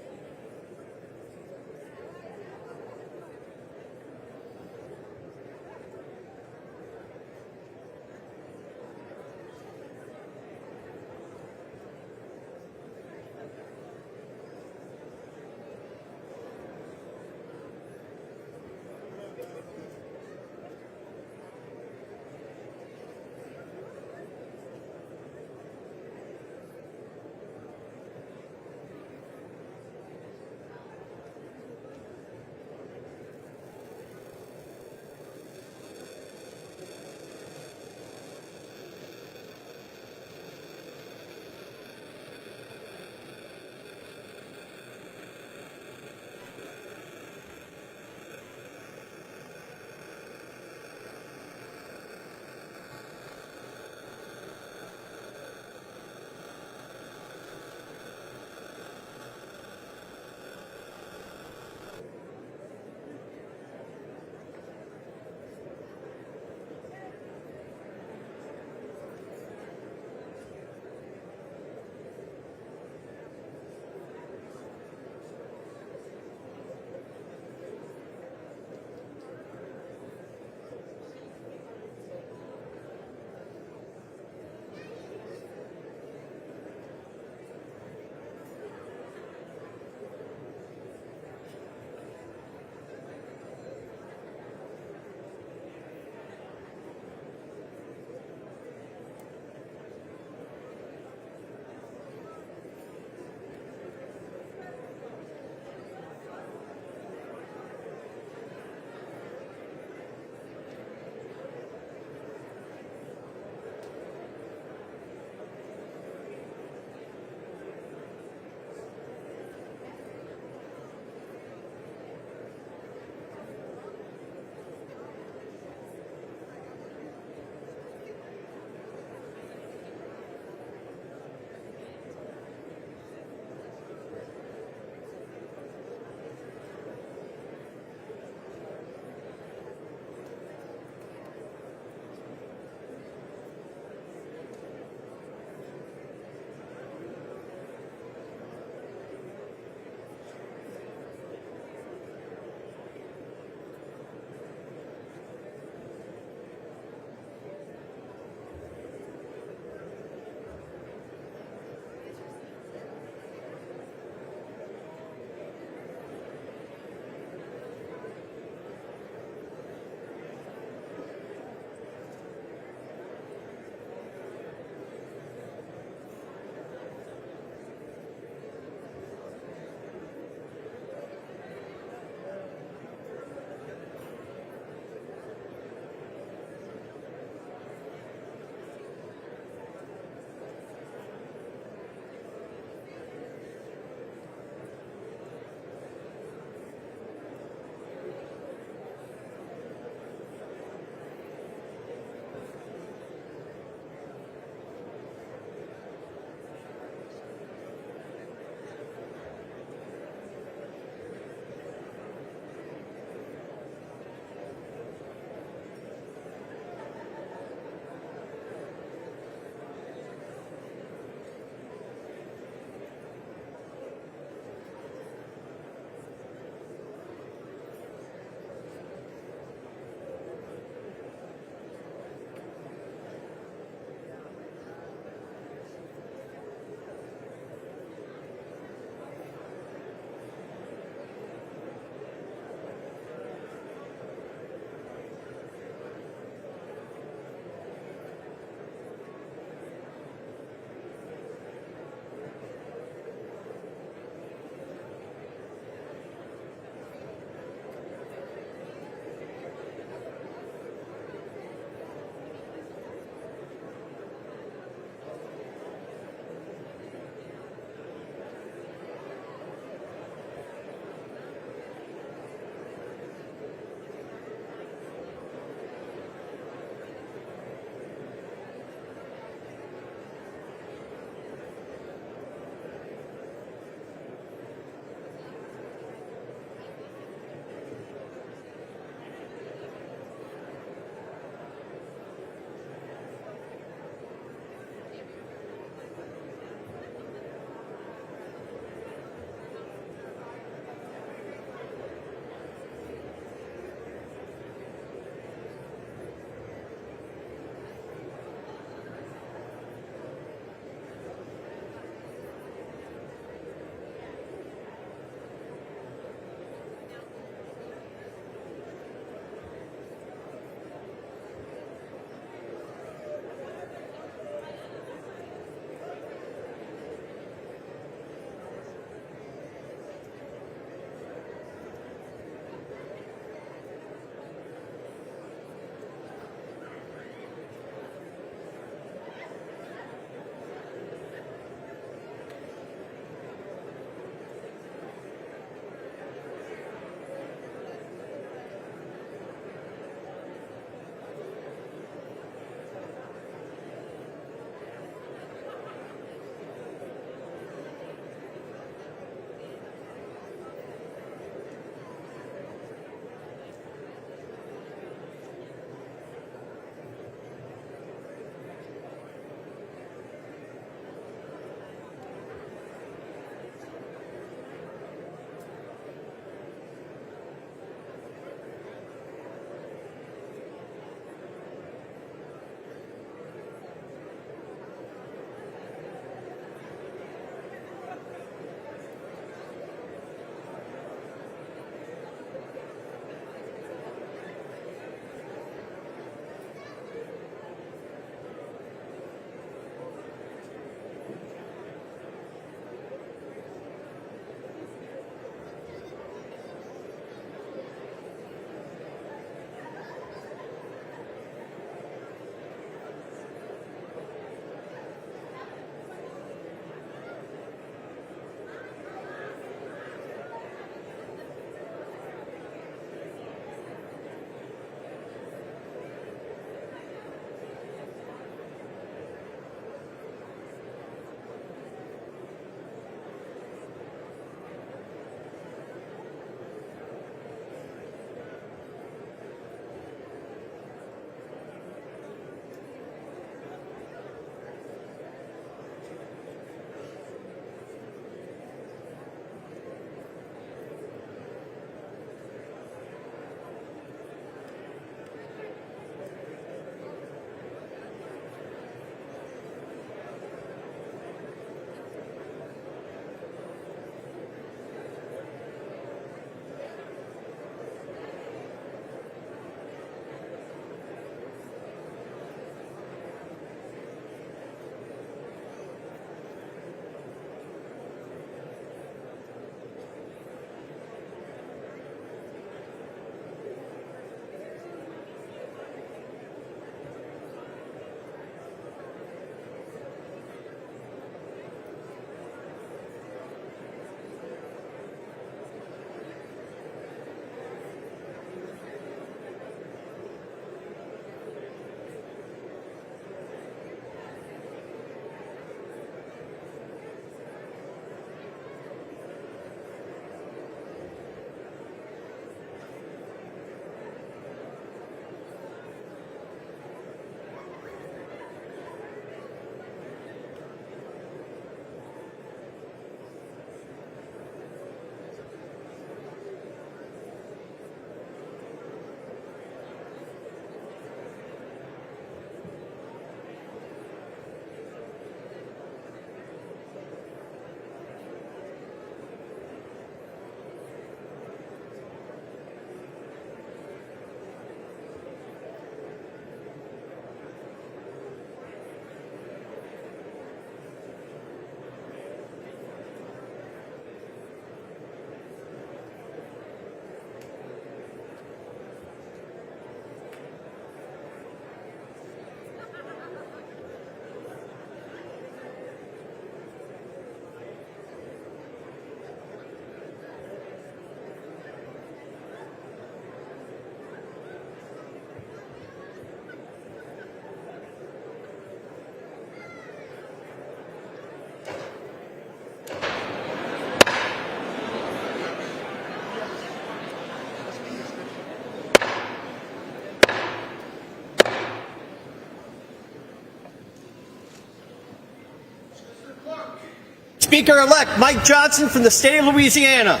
Speaker-elect Mike Johnson from the state of Louisiana.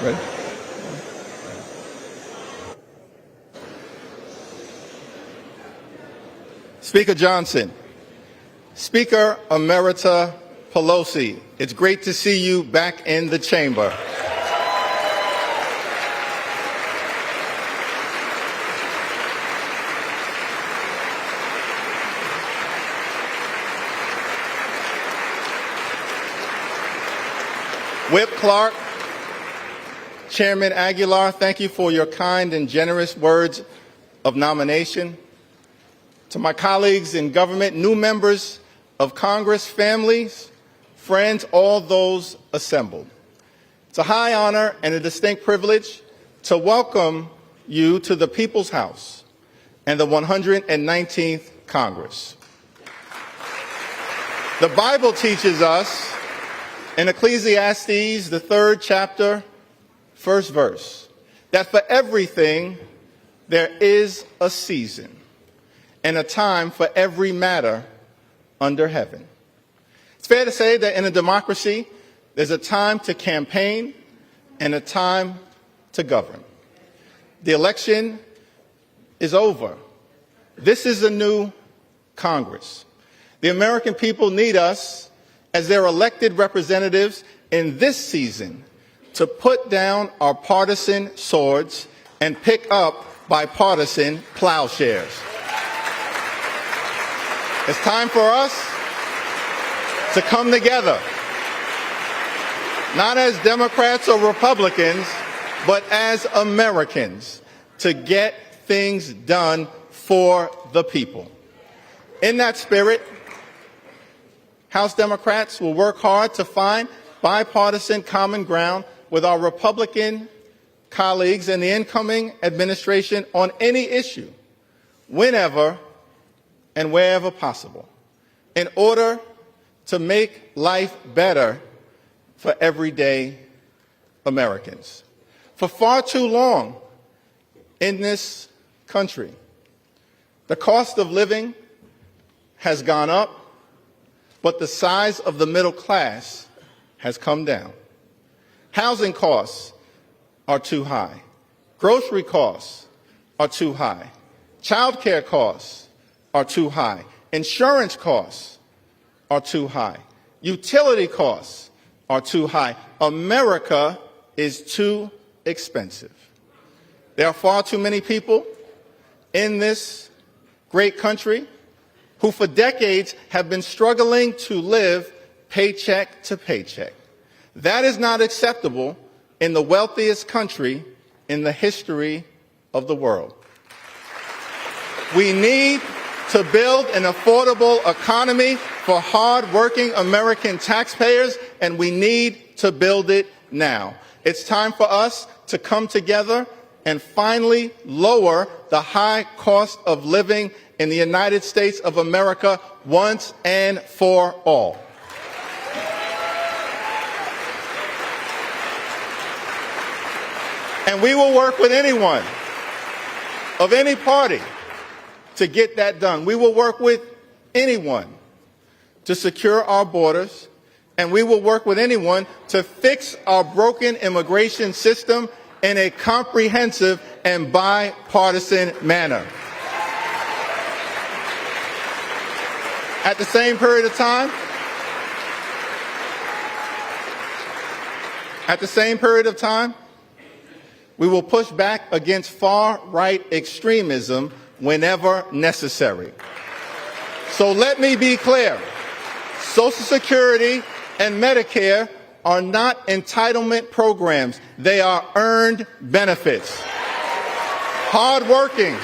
Ready? Speaker Johnson, Speaker Emerita Pelosi, it's great to see you back in the chamber. Whip Clark, Chairman Aguilar, thank you for your kind and generous words of nomination. To my colleagues in government, new members of Congress, families, friends, all those assembled. It's a high honor and a distinct privilege to welcome you to the People's House and the 119th Congress. The Bible teaches us in Ecclesiastes, the 3rd chapter, 1st verse, that for everything there is a season and a time for every matter under heaven. It's fair to say that in a democracy, there's a time to campaign and a time to govern. The election is over. This is a new Congress. The American people need us as their elected representatives in this season to put down our partisan swords and pick up bipartisan plowshares. It's time for us to come together, not as Democrats or Republicans, but as Americans, to get things done for the people. In that spirit, House Democrats will work hard to find bipartisan common ground with our Republican colleagues in the incoming administration on any issue, whenever and wherever possible, in order to make life better for everyday Americans. For far too long in this country, the cost of living has gone up, but the size of the middle class has come down. Housing costs are too high. Grocery costs are too high. Child care costs are too high. Insurance costs are too high. Utility costs are too high. America is too expensive. There are far too many people in this great country who for decades have been struggling to live paycheck to paycheck. That is not acceptable in the wealthiest country in the history of the world. We need to build an affordable economy for hard-working American taxpayers, and we need to build it now. It's time for us to come together and finally lower the high cost of living in the United States of America once and for all. And we will work with anyone of any party to get that done. We will work with anyone to secure our borders, and we will work with anyone to fix our broken immigration system in a comprehensive and bipartisan manner. At the same period of time, we will push back against far-right extremism whenever necessary. So let me be clear. Social Security and Medicare are not entitlement programs. They are earned benefits. Hard-working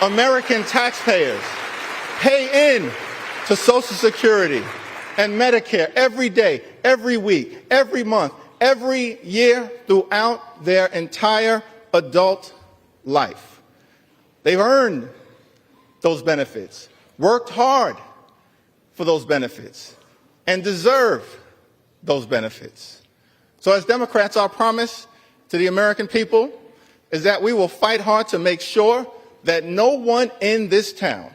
American taxpayers pay in to Social Security and Medicare every day, every week, every month, every year throughout their entire adult life. They've earned those benefits, worked hard for those benefits, and deserve those benefits. So as Democrats, our promise to the American people is that we will fight hard to make sure that no one in this town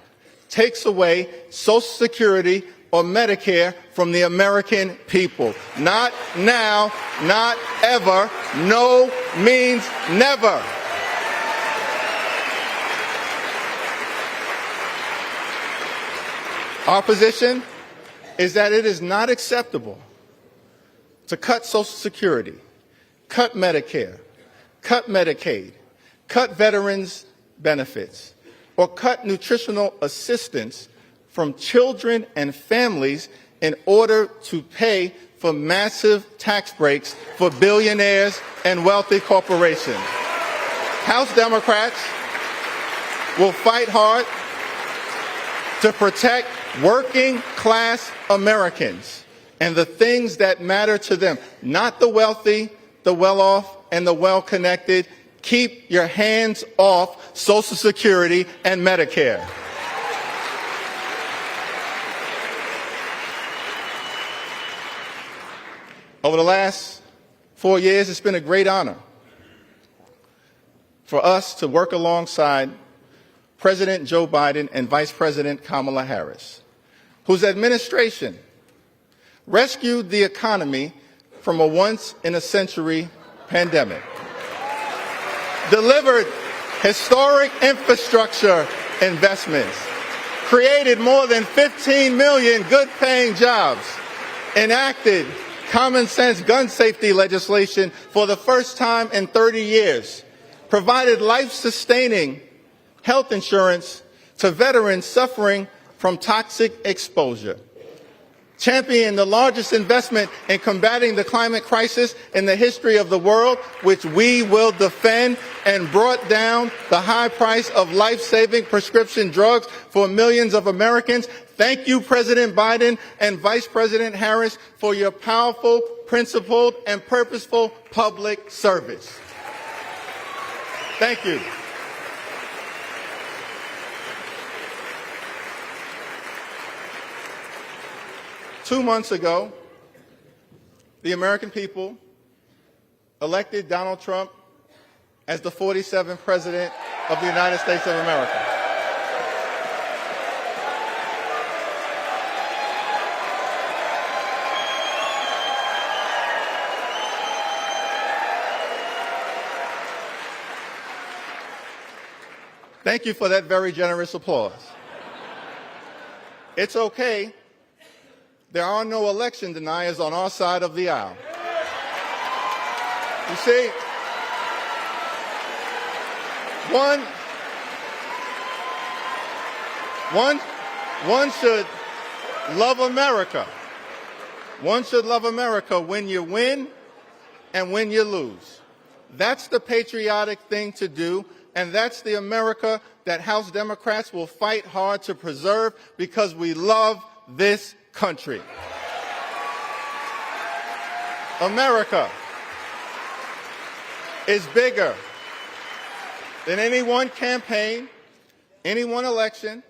takes away Social Security or Medicare from the American people. Not now, not ever. No means never. Our position is that it is not acceptable to cut Social Security, cut Medicare, cut Medicaid, cut veterans' benefits, or cut nutritional assistance from children and families in order to pay for massive tax breaks for billionaires and wealthy corporations. House Democrats will fight hard to protect working class Americans and the things that matter to them, not the wealthy, the well-off, and the well-connected. Keep your hands off Social Security and Medicare. Over the last 4 years, it's been a great honor for us to work alongside President Joe Biden and Vice President Kamala Harris, whose administration rescued the economy from a once-in-a-century pandemic, delivered historic infrastructure investments, created more than 15 million good-paying jobs, enacted common sense gun safety legislation for the first time in 30 years, provided life-sustaining health insurance to veterans suffering from toxic exposure, championed the largest investment in combating the climate crisis in the history of the world, which we will defend, and brought down the high price of life-saving prescription drugs for millions of Americans. Thank you, President Biden and Vice President Harris, for your powerful, principled, and purposeful public service. Thank you. Two months ago, the American people elected Donald Trump as the 47th President of the United States of America. Thank you for that very generous applause. It's okay. There are no election deniers on our side of the aisle. You see, one should love America. One should love America when you win and when you lose. That's the patriotic thing to do, and that's the America that House Democrats will fight hard to preserve, because we love this country. America is bigger than any one campaign, any one election,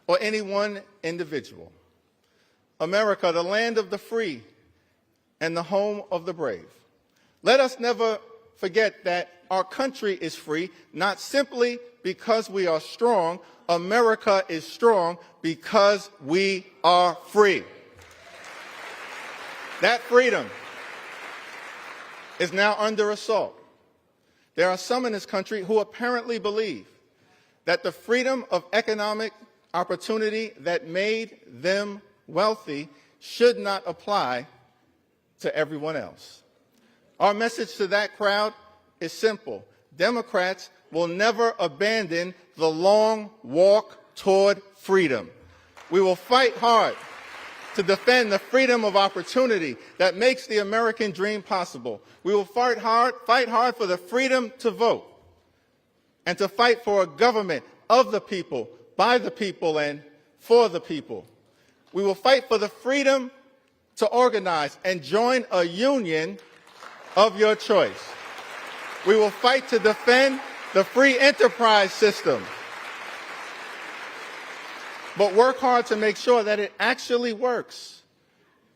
or any one individual. America, the land of the free and the home of the brave. Let us never forget that our country is free, not simply because we are strong. America is strong because we are free. That freedom is now under assault. There are some in this country who apparently believe that the freedom of economic opportunity that made them wealthy should not apply to everyone else. Our message to that crowd is simple. Democrats will never abandon the long walk toward freedom. We will fight hard to defend the freedom of opportunity that makes the American dream possible. We will fight hard for the freedom to vote, and to fight for a government of the people, by the people, and for the people. We will fight for the freedom to organize and join a union of your choice. We will fight to defend the free enterprise system, but work hard to make sure that it actually works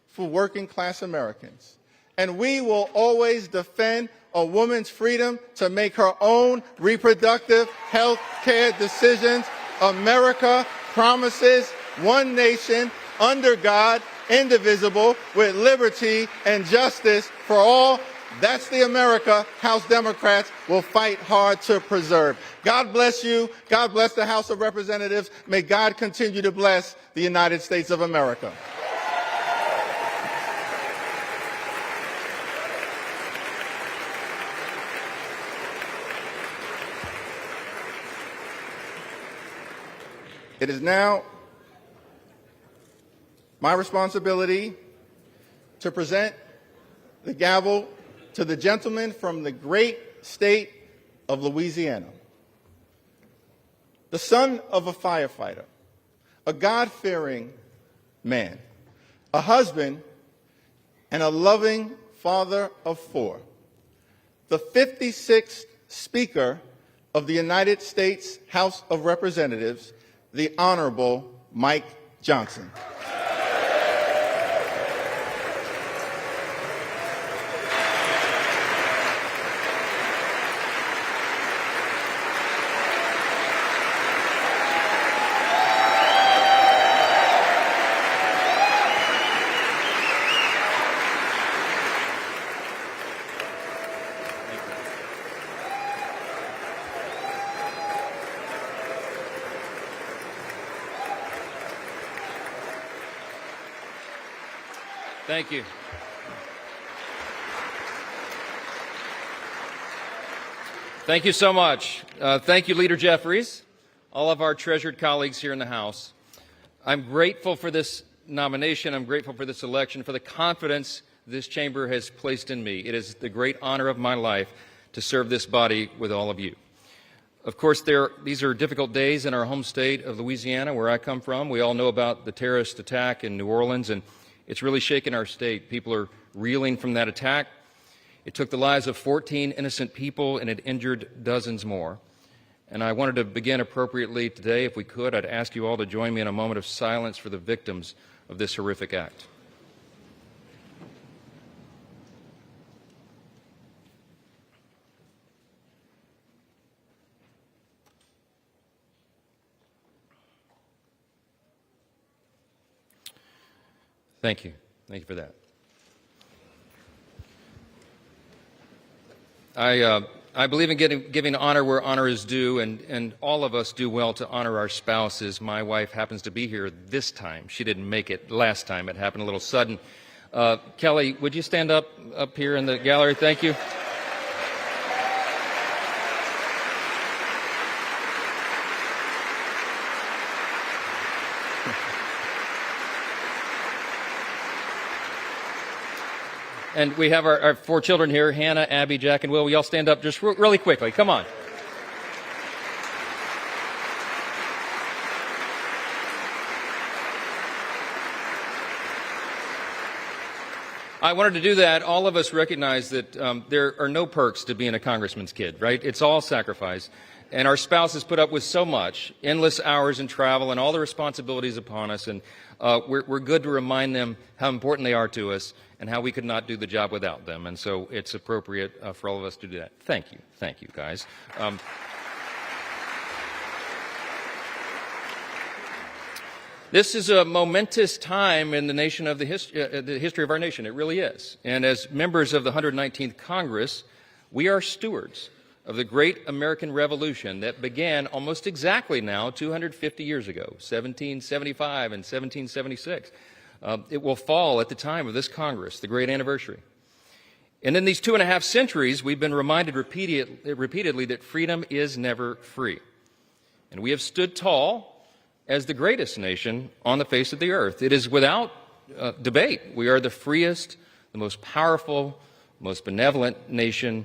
for working class Americans. And we will always defend a woman's freedom to make her own reproductive health care decisions. America promises one nation, under God, indivisible, with liberty and justice for all. That's the America House Democrats will fight hard to preserve. God bless you. God bless the House of Representatives. May God continue to bless the United States of America. It is now my responsibility to present the gavel to the gentleman from the great state of Louisiana, the son of a firefighter, a God-fearing man, a husband, and a loving father of four, the 56th Speaker of the United States House of Representatives, the Honorable Mike Johnson. Thank you. Thank you so much. Thank you, Leader Jeffries, all of our treasured colleagues here in the House. I'm grateful for this nomination. I'm grateful for this election, for the confidence this chamber has placed in me. It is the great honor of my life to serve this body with all of you. Of course, these are difficult days in our home state of Louisiana, where I come from. We all know about the terrorist attack in New Orleans, and it's really shaken our state. People are reeling from that attack. It took the lives of 14 innocent people, and it injured dozens more. And I wanted to begin appropriately today. If we could, I'd ask you all to join me in a moment of silence for the victims of this horrific act. Thank you. Thank you for that. I believe in giving honor where honor is due, and all of us do well to honor our spouses. My wife happens to be here this time. She didn't make it last time. It happened a little sudden. Kelly, would you stand up here in the gallery? Thank you. And we have our 4 children here, Hannah, Abby, Jack, and Will. Will y'all stand up just really quickly? Come on. I wanted to do that. All of us recognize that there are no perks to being a congressman's kid, right? It's all sacrifice. And our spouses put up with so much, endless hours in travel and all the responsibilities upon us. And we're good to remind them how important they are to us and how we could not do the job without them. And so it's appropriate for all of us to do that. Thank you. Thank you, guys. This is a momentous time in the nation of the history of our nation. It really is. And as members of the 119th Congress, we are stewards of the great American Revolution that began almost exactly now 250 years ago, 1775 and 1776. It will fall at the time of this Congress, the great anniversary. And in these 2.5 centuries, we've been reminded repeatedly that freedom is never free. And we have stood tall as the greatest nation on the face of the earth. It is without debate. We are the freest, the most powerful, most benevolent nation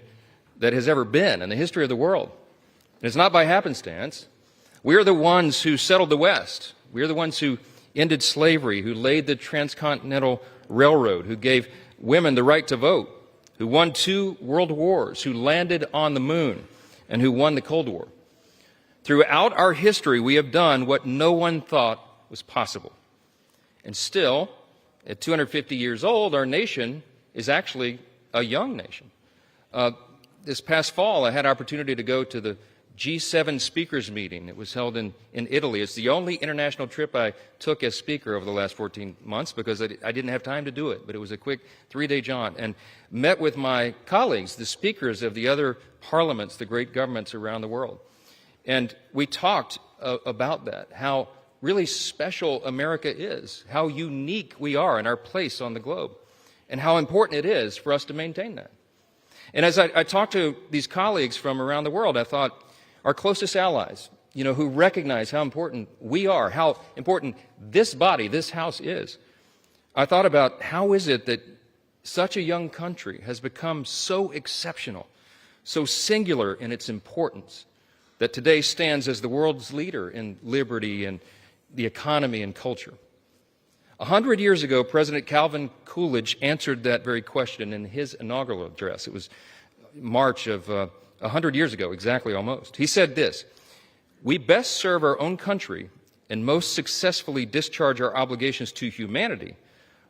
that has ever been in the history of the world. And it's not by happenstance. We are the ones who settled the West. We are the ones who ended slavery, who laid the transcontinental railroad, who gave women the right to vote, who won 2 world wars, who landed on the moon, and who won the Cold War. Throughout our history, we have done what no one thought was possible. And still, at 250 years old, our nation is actually a young nation. This past fall, I had an opportunity to go to the G7 speakers meeting. It was held in Italy. It's the only international trip I took as speaker over the last 14 months because I didn't have time to do it, but it was a quick 3-day jaunt, and met with my colleagues, the speakers of the other parliaments, the great governments around the world. And we talked about that, how really special America is, how unique we are in our place on the globe, and how important it is for us to maintain that. And as I talked to these colleagues from around the world, I thought, our closest allies, who recognize how important we are, how important this body, this House is. I thought about how is it that such a young country has become so exceptional, so singular in its importance, that today stands as the world's leader in liberty and the economy and culture. 100 years ago, President Calvin Coolidge answered that very question in his inaugural address. It was March of 100 years ago, exactly almost. He said this: "We best serve our own country and most successfully discharge our obligations to humanity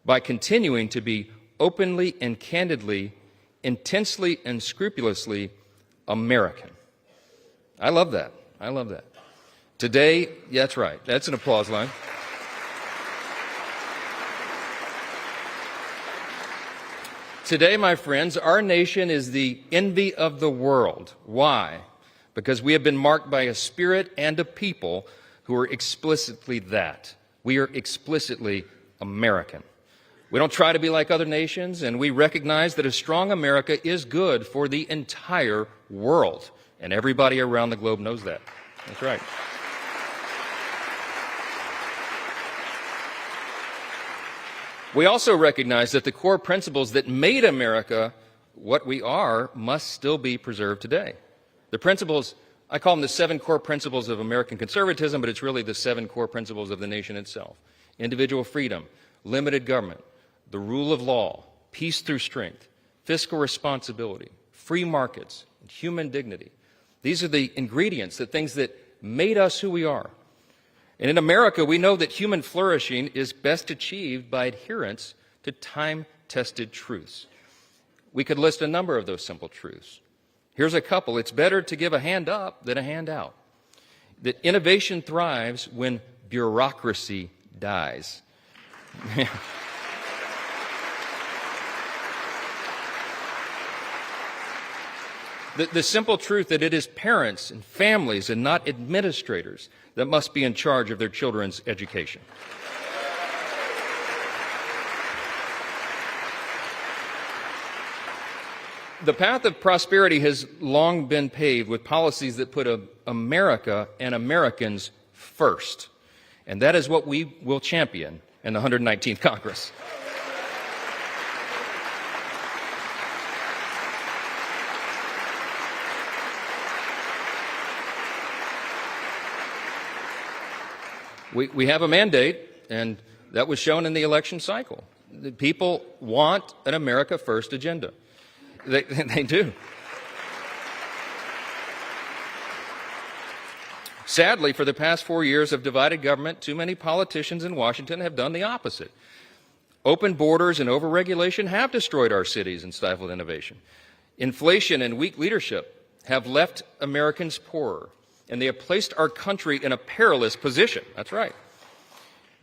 by continuing to be openly and candidly, intensely and scrupulously American." I love that. I love that. Today, yeah, that's right. That's an applause line. Today, my friends, our nation is the envy of the world. Why? Because we have been marked by a spirit and a people who are explicitly that. We are explicitly American. We don't try to be like other nations, and we recognize that a strong America is good for the entire world. And everybody around the globe knows that. That's right. We also recognize that the core principles that made America what we are must still be preserved today. The principles, I call them the 7 core principles of American conservatism, but it's really the 7 core principles of the nation itself. Individual freedom, limited government, the rule of law, peace through strength, fiscal responsibility, free markets, and human dignity. These are the ingredients, the things that made us who we are. And in America, we know that human flourishing is best achieved by adherence to time-tested truths. We could list a number of those simple truths. Here's a couple. It's better to give a hand up than a hand out. That innovation thrives when bureaucracy dies. The simple truth that it is parents and families and not administrators that must be in charge of their children's education. The path of prosperity has long been paved with policies that put America and Americans first. And that is what we will champion in the 119th Congress. We have a mandate, and that was shown in the election cycle. The people want an America First agenda. They do. Sadly, for the past 4 years of divided government, too many politicians in Washington have done the opposite. Open borders and overregulation have destroyed our cities and stifled innovation. Inflation and weak leadership have left Americans poorer, and they have placed our country in a perilous position. That's right.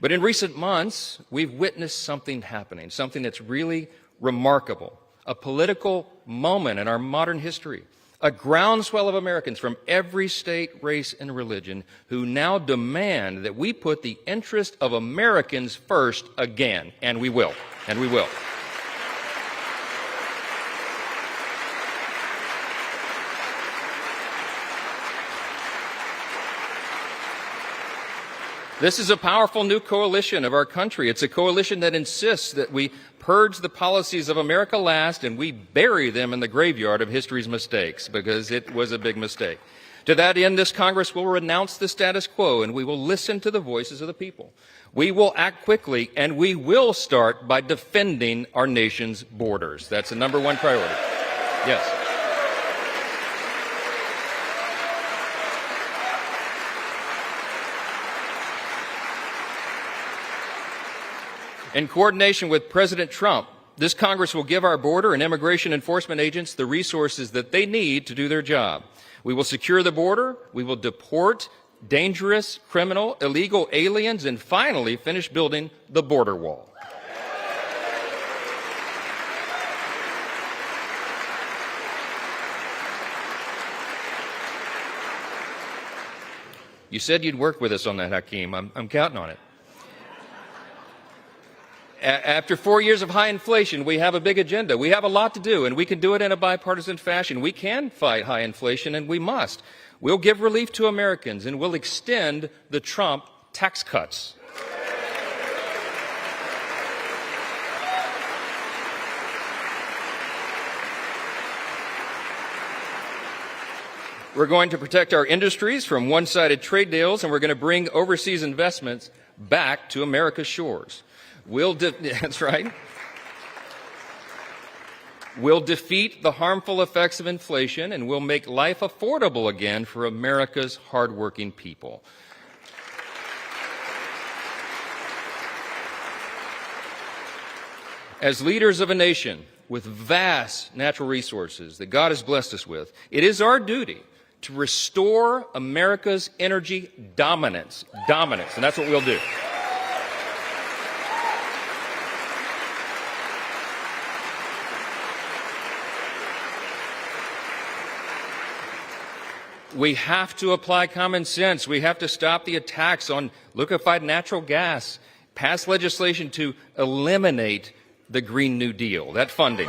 But in recent months, we've witnessed something happening, something that's really remarkable, a political moment in our modern history, a groundswell of Americans from every state, race, and religion who now demand that we put the interest of Americans first again, and we will, and we will. This is a powerful new coalition of our country. It's a coalition that insists that we purge the policies of America last and we bury them in the graveyard of history's mistakes, because it was a big mistake. To that end, this Congress will renounce the status quo and we will listen to the voices of the people. We will act quickly and we will start by defending our nation's borders. That's the number one priority. Yes. In coordination with President Trump, this Congress will give our border and immigration enforcement agents the resources that they need to do their job. We will secure the border, we will deport dangerous, criminal, illegal aliens, and finally finish building the border wall. You said you'd work with us on that, Hakeem. I'm counting on it. After 4 years of high inflation, we have a big agenda. We have a lot to do, and we can do it in a bipartisan fashion. We can fight high inflation, and we must. We'll give relief to Americans, and we'll extend the Trump tax cuts. We're going to protect our industries from one-sided trade deals, and we're going to bring overseas investments back to America's shores. That's right. We'll defeat the harmful effects of inflation, and we'll make life affordable again for America's hardworking people. As leaders of a nation with vast natural resources that God has blessed us with, it is our duty to restore America's energy dominance, and that's what we'll do. We have to apply common sense. We have to stop the attacks on liquefied natural gas, pass legislation to eliminate the Green New Deal, that funding.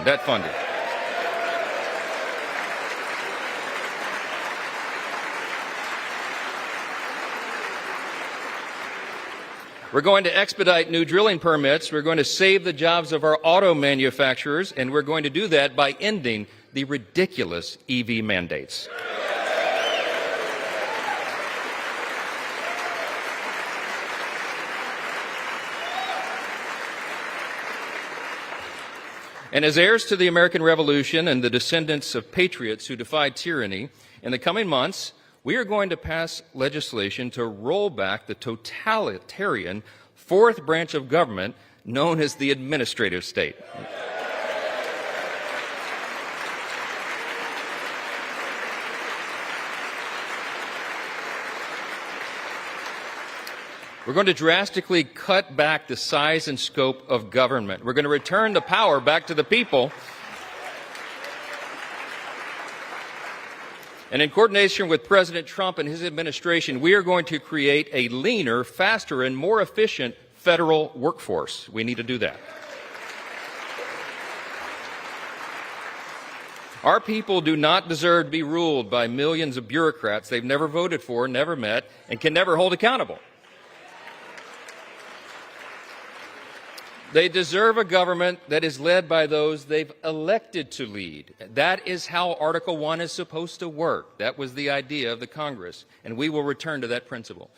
We're going to expedite new drilling permits. We're going to save the jobs of our auto manufacturers, and we're going to do that by ending the ridiculous EV mandates. And as heirs to the American Revolution and the descendants of patriots who defied tyranny, in the coming months, we are going to pass legislation to roll back the totalitarian fourth branch of government known as the administrative state. We're going to drastically cut back the size and scope of government. We're going to return the power back to the people. And in coordination with President Trump and his administration, we are going to create a leaner, faster, and more efficient federal workforce. We need to do that. Our people do not deserve to be ruled by millions of bureaucrats they've never voted for, never met, and can never hold accountable. They deserve a government that is led by those they've elected to lead. That is how Article 1 is supposed to work. That was the idea of the Congress, and we will return to that principle.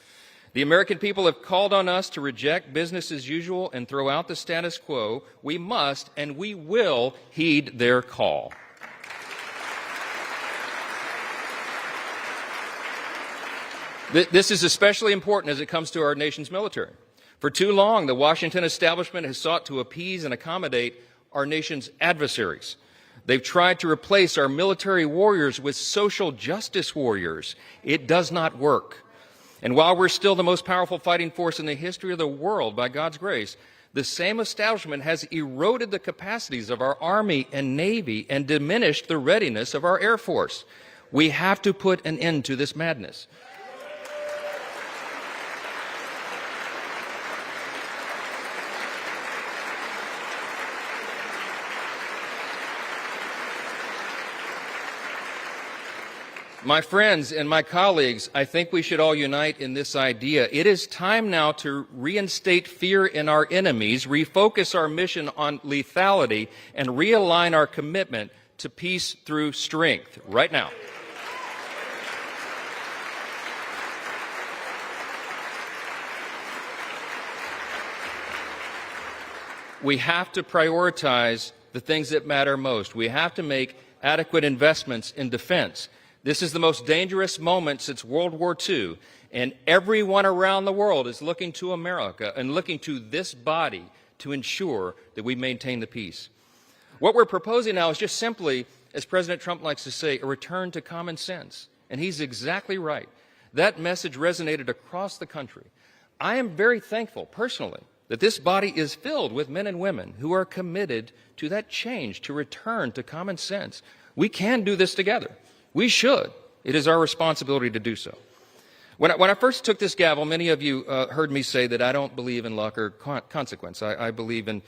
The American people have called on us to reject business as usual and throw out the status quo. We must and we will heed their call. This is especially important as it comes to our nation's military. For too long, the Washington establishment has sought to appease and accommodate our nation's adversaries. They've tried to replace our military warriors with social justice warriors. It does not work. And while we're still the most powerful fighting force in the history of the world, by God's grace, the same establishment has eroded the capacities of our Army and Navy and diminished the readiness of our Air Force. We have to put an end to this madness. My friends and my colleagues, I think we should all unite in this idea. It is time now to reinstate fear in our enemies, refocus our mission on lethality, and realign our commitment to peace through strength right now. We have to prioritize the things that matter most. We have to make adequate investments in defense. This is the most dangerous moment since World War II, and everyone around the world is looking to America and looking to this body to ensure that we maintain the peace. What we're proposing now is just simply, as President Trump likes to say, a return to common sense. And he's exactly right. That message resonated across the country. I am very thankful, personally, that this body is filled with men and women who are committed to that change, to return to common sense. We can do this together. We should. It is our responsibility to do so. When I first took this gavel, many of you heard me say that I don't believe in luck or consequence. I believe in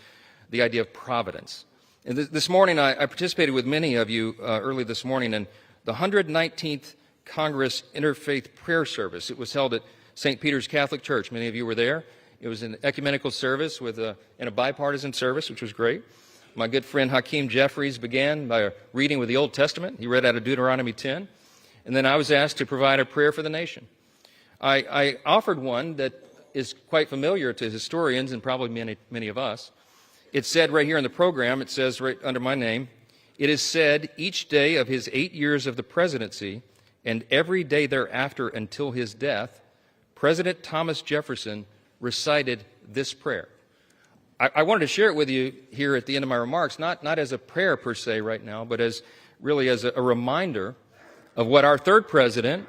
the idea of providence. And this morning, I participated with many of you early this morning in the 119th Congress Interfaith Prayer Service. It was held at St. Peter's Catholic Church. Many of you were there. It was an ecumenical service and a bipartisan service, which was great. My good friend Hakeem Jeffries began by a reading with the Old Testament. He read out of Deuteronomy 10. And then I was asked to provide a prayer for the nation. I offered one that is quite familiar to historians and probably many of us. It said right here in the program, it says right under my name, "It is said each day of his 8 years of the presidency and every day thereafter until his death, President Thomas Jefferson recited this prayer." I wanted to share it with you here at the end of my remarks, not as a prayer per se right now, but as a reminder of what our third president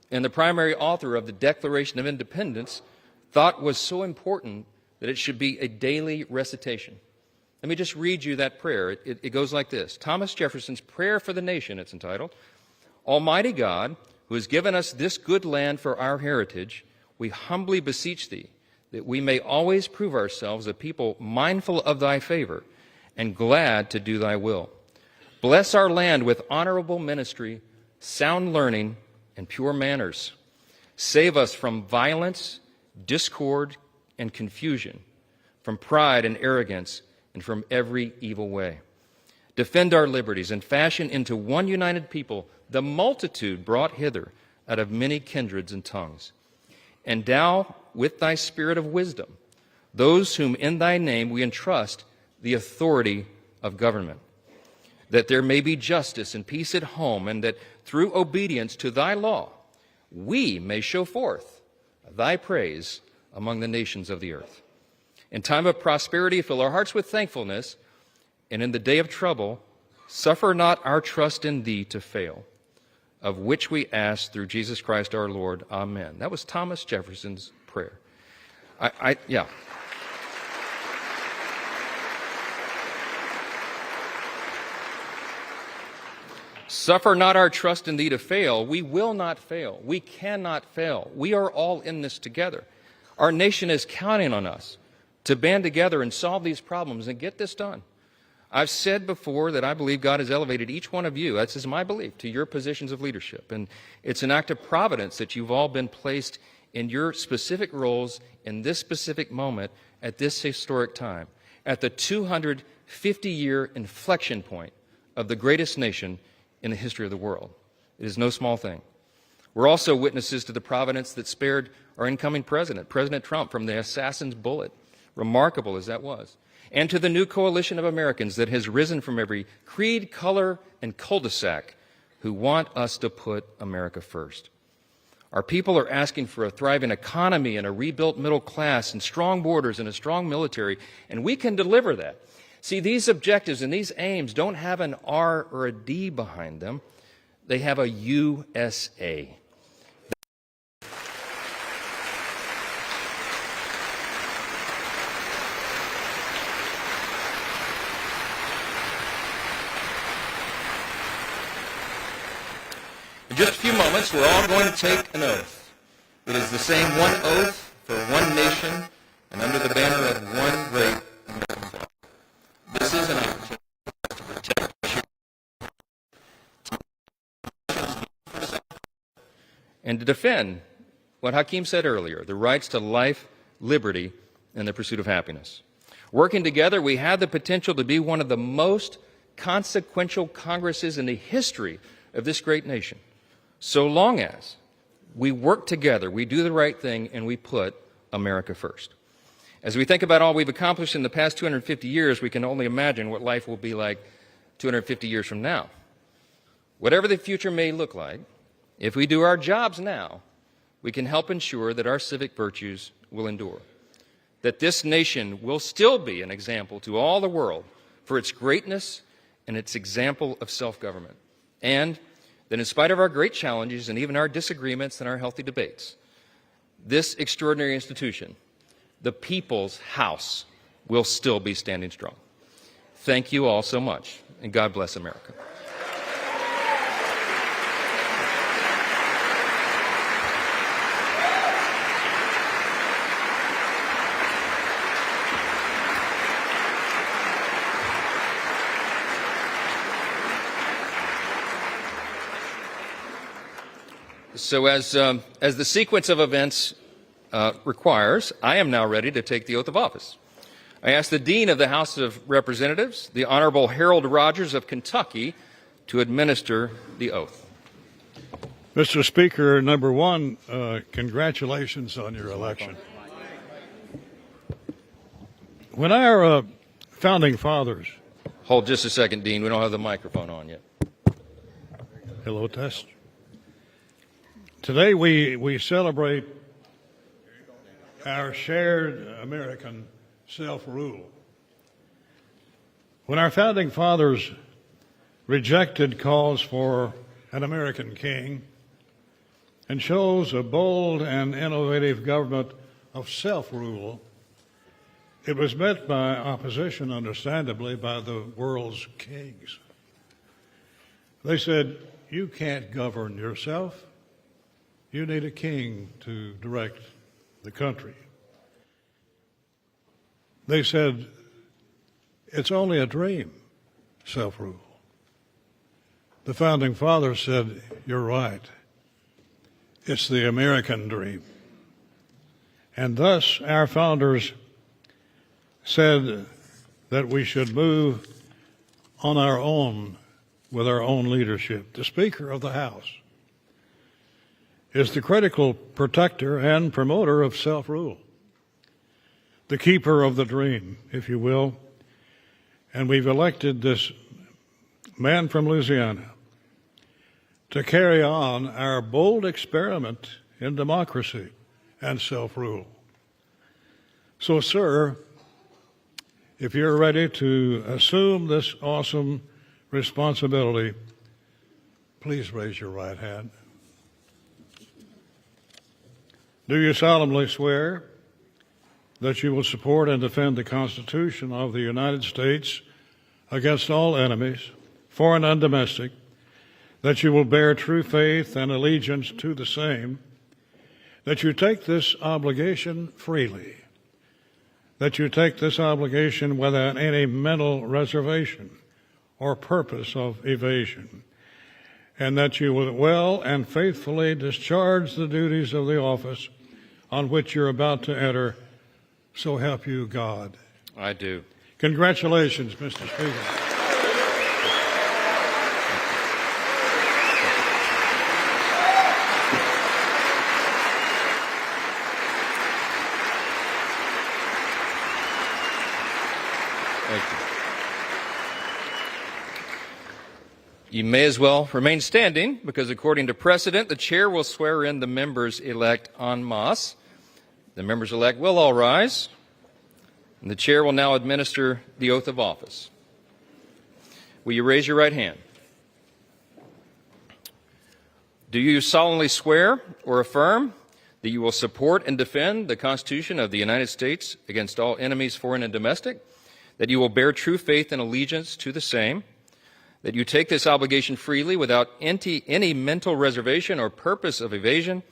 and the primary author of the Declaration of Independence thought was so important that it should be a daily recitation. Let me just read you that prayer. It goes like this. Thomas Jefferson's Prayer for the Nation, it's entitled. Almighty God, who has given us this good land for our heritage, we humbly beseech thee that we may always prove ourselves a people mindful of thy favor and glad to do thy will. Bless our land with honorable ministry, sound learning, and pure manners. Save us from violence, discord, and confusion, from pride and arrogance, and from every evil way. Defend our liberties and fashion into one united people the multitude brought hither out of many kindreds and tongues. Endow with thy spirit of wisdom those whom in thy name we entrust the authority of government, that there may be justice and peace at home, and that through obedience to thy law we may show forth thy praise among the nations of the earth. In time of prosperity, fill our hearts with thankfulness, and in the day of trouble, suffer not our trust in thee to fail, of which we ask through Jesus Christ our Lord. Amen. That was Thomas Jefferson's prayer. Yeah. Suffer not our trust in thee to fail. We will not fail. We cannot fail. We are all in this together. Our nation is counting on us to band together and solve these problems and get this done. I've said before that I believe God has elevated each one of you, that's my belief, to your positions of leadership. And it's an act of providence that you've all been placed in your specific roles in this specific moment at this historic time, at the 250-year inflection point of the greatest nation in the history of the world. It is no small thing. We're also witnesses to the providence that spared our incoming president, President Trump, from the assassin's bullet, remarkable as that was, and to the new coalition of Americans that has risen from every creed, color, and cul-de-sac who want us to put America first. Our people are asking for a thriving economy and a rebuilt middle class and strong borders and a strong military, and we can deliver that. See, these objectives and these aims don't have an R or a D behind them. They have a USA. In just a few moments, we're all going to take an oath. It is the same one oath for one nation and under the banner of one great American flag. This is an opportunity to protect and to defend what Hakeem said earlier, the rights to life, liberty, and the pursuit of happiness. Working together, we have the potential to be one of the most consequential Congresses in the history of this great nation, so long as we work together, we do the right thing, and we put America first. As we think about all we've accomplished in the past 250 years, we can only imagine what life will be like 250 years from now. Whatever the future may look like, if we do our jobs now, we can help ensure that our civic virtues will endure, that this nation will still be an example to all the world for its greatness and its example of self-government, and that in spite of our great challenges and even our disagreements and our healthy debates, this extraordinary institution, the People's House, will still be standing strong. Thank you all so much, and God bless America. So as the sequence of events requires, I am now ready to take the oath of office. I ask the Dean of the House of Representatives, the Honorable Harold Rogers of Kentucky, to administer the oath. Mr. Speaker, number one, congratulations on your election. When our founding fathers... Hold just a second, Dean. We don't have the microphone on yet. Hello, test. Today we celebrate our shared American self-rule. When our founding fathers rejected calls for an American king and chose a bold and innovative government of self-rule, it was met by opposition, understandably, by the world's kings. They said, "You can't govern yourself. You need a king to direct the country." They said, "It's only a dream, self-rule." The founding fathers said, "You're right. It's the American dream." And thus our founders said that we should move on our own with our own leadership. The Speaker of the House is the critical protector and promoter of self-rule, the keeper of the dream, if you will. And we've elected this man from Louisiana to carry on our bold experiment in democracy and self-rule. So, sir, if you're ready to assume this awesome responsibility, please raise your right hand. Do you solemnly swear that you will support and defend the Constitution of the United States against all enemies, foreign and domestic, that you will bear true faith and allegiance to the same, that you take this obligation freely, that you take this obligation without any mental reservation or purpose of evasion, and that you will well and faithfully discharge the duties of the office on which you're about to enter, so help you God. I do. Congratulations, Mr. Speaker. Thank you. You may as well remain standing, because according to precedent, the chair will swear in the members-elect en masse. The members-elect will all rise, and the chair will now administer the oath of office. Will you raise your right hand? Do you solemnly swear or affirm that you will support and defend the Constitution of the United States against all enemies, foreign and domestic, that you will bear true faith and allegiance to the same, that you take this obligation freely without any mental reservation or purpose of evasion,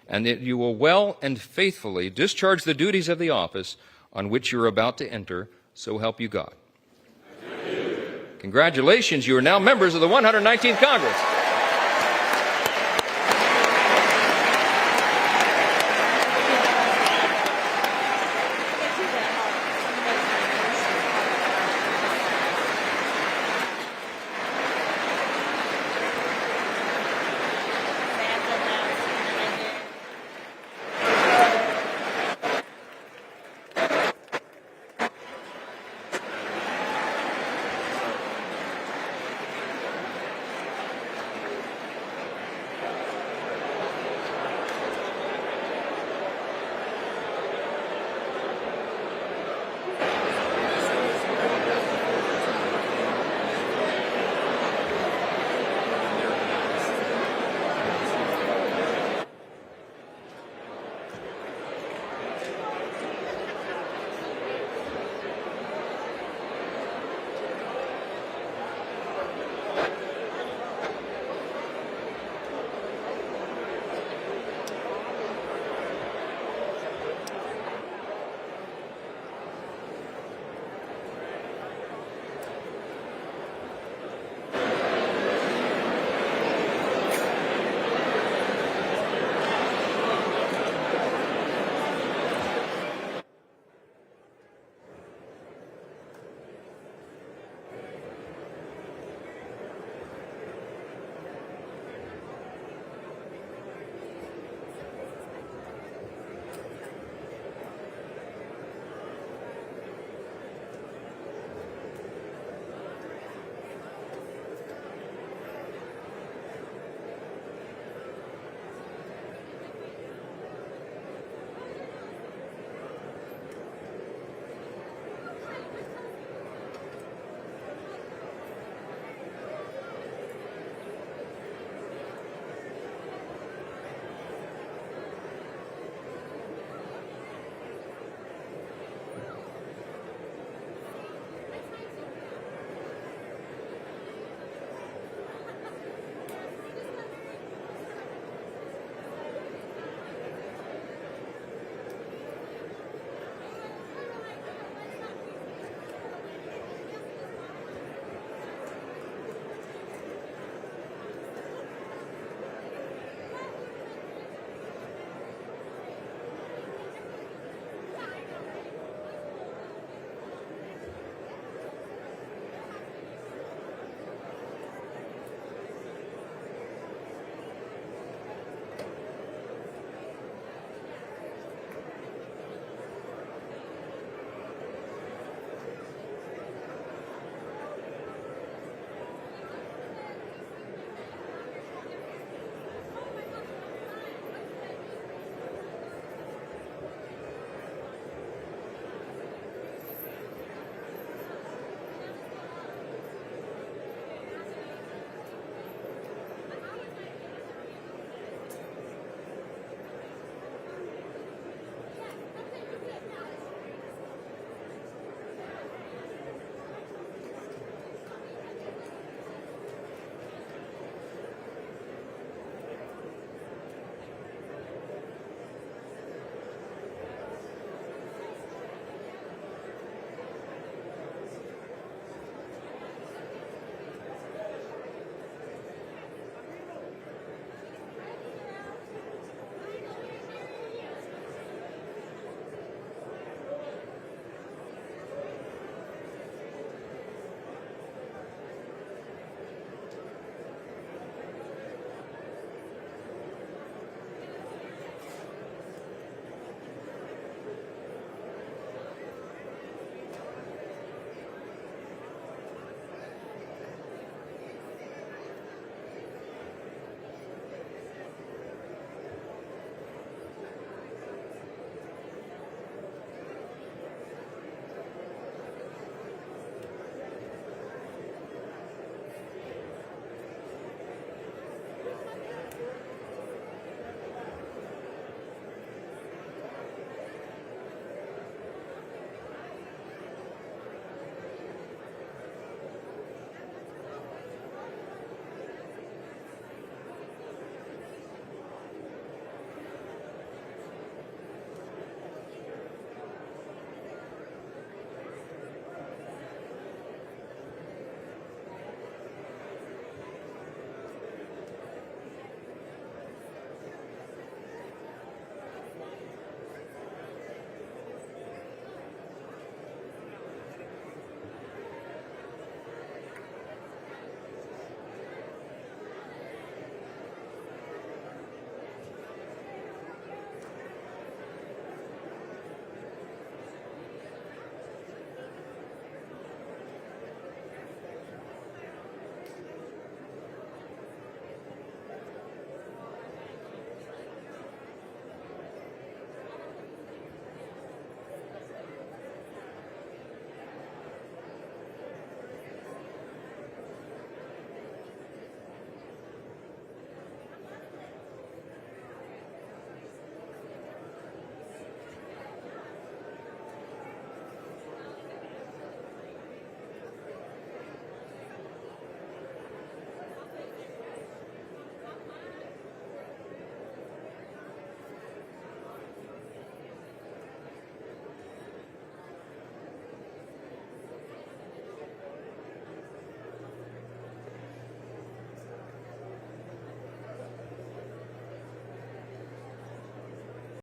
and that you will well and faithfully discharge the duties of the office on which you are about to enter, so help you God. Congratulations, you are now members of the 119th Congress.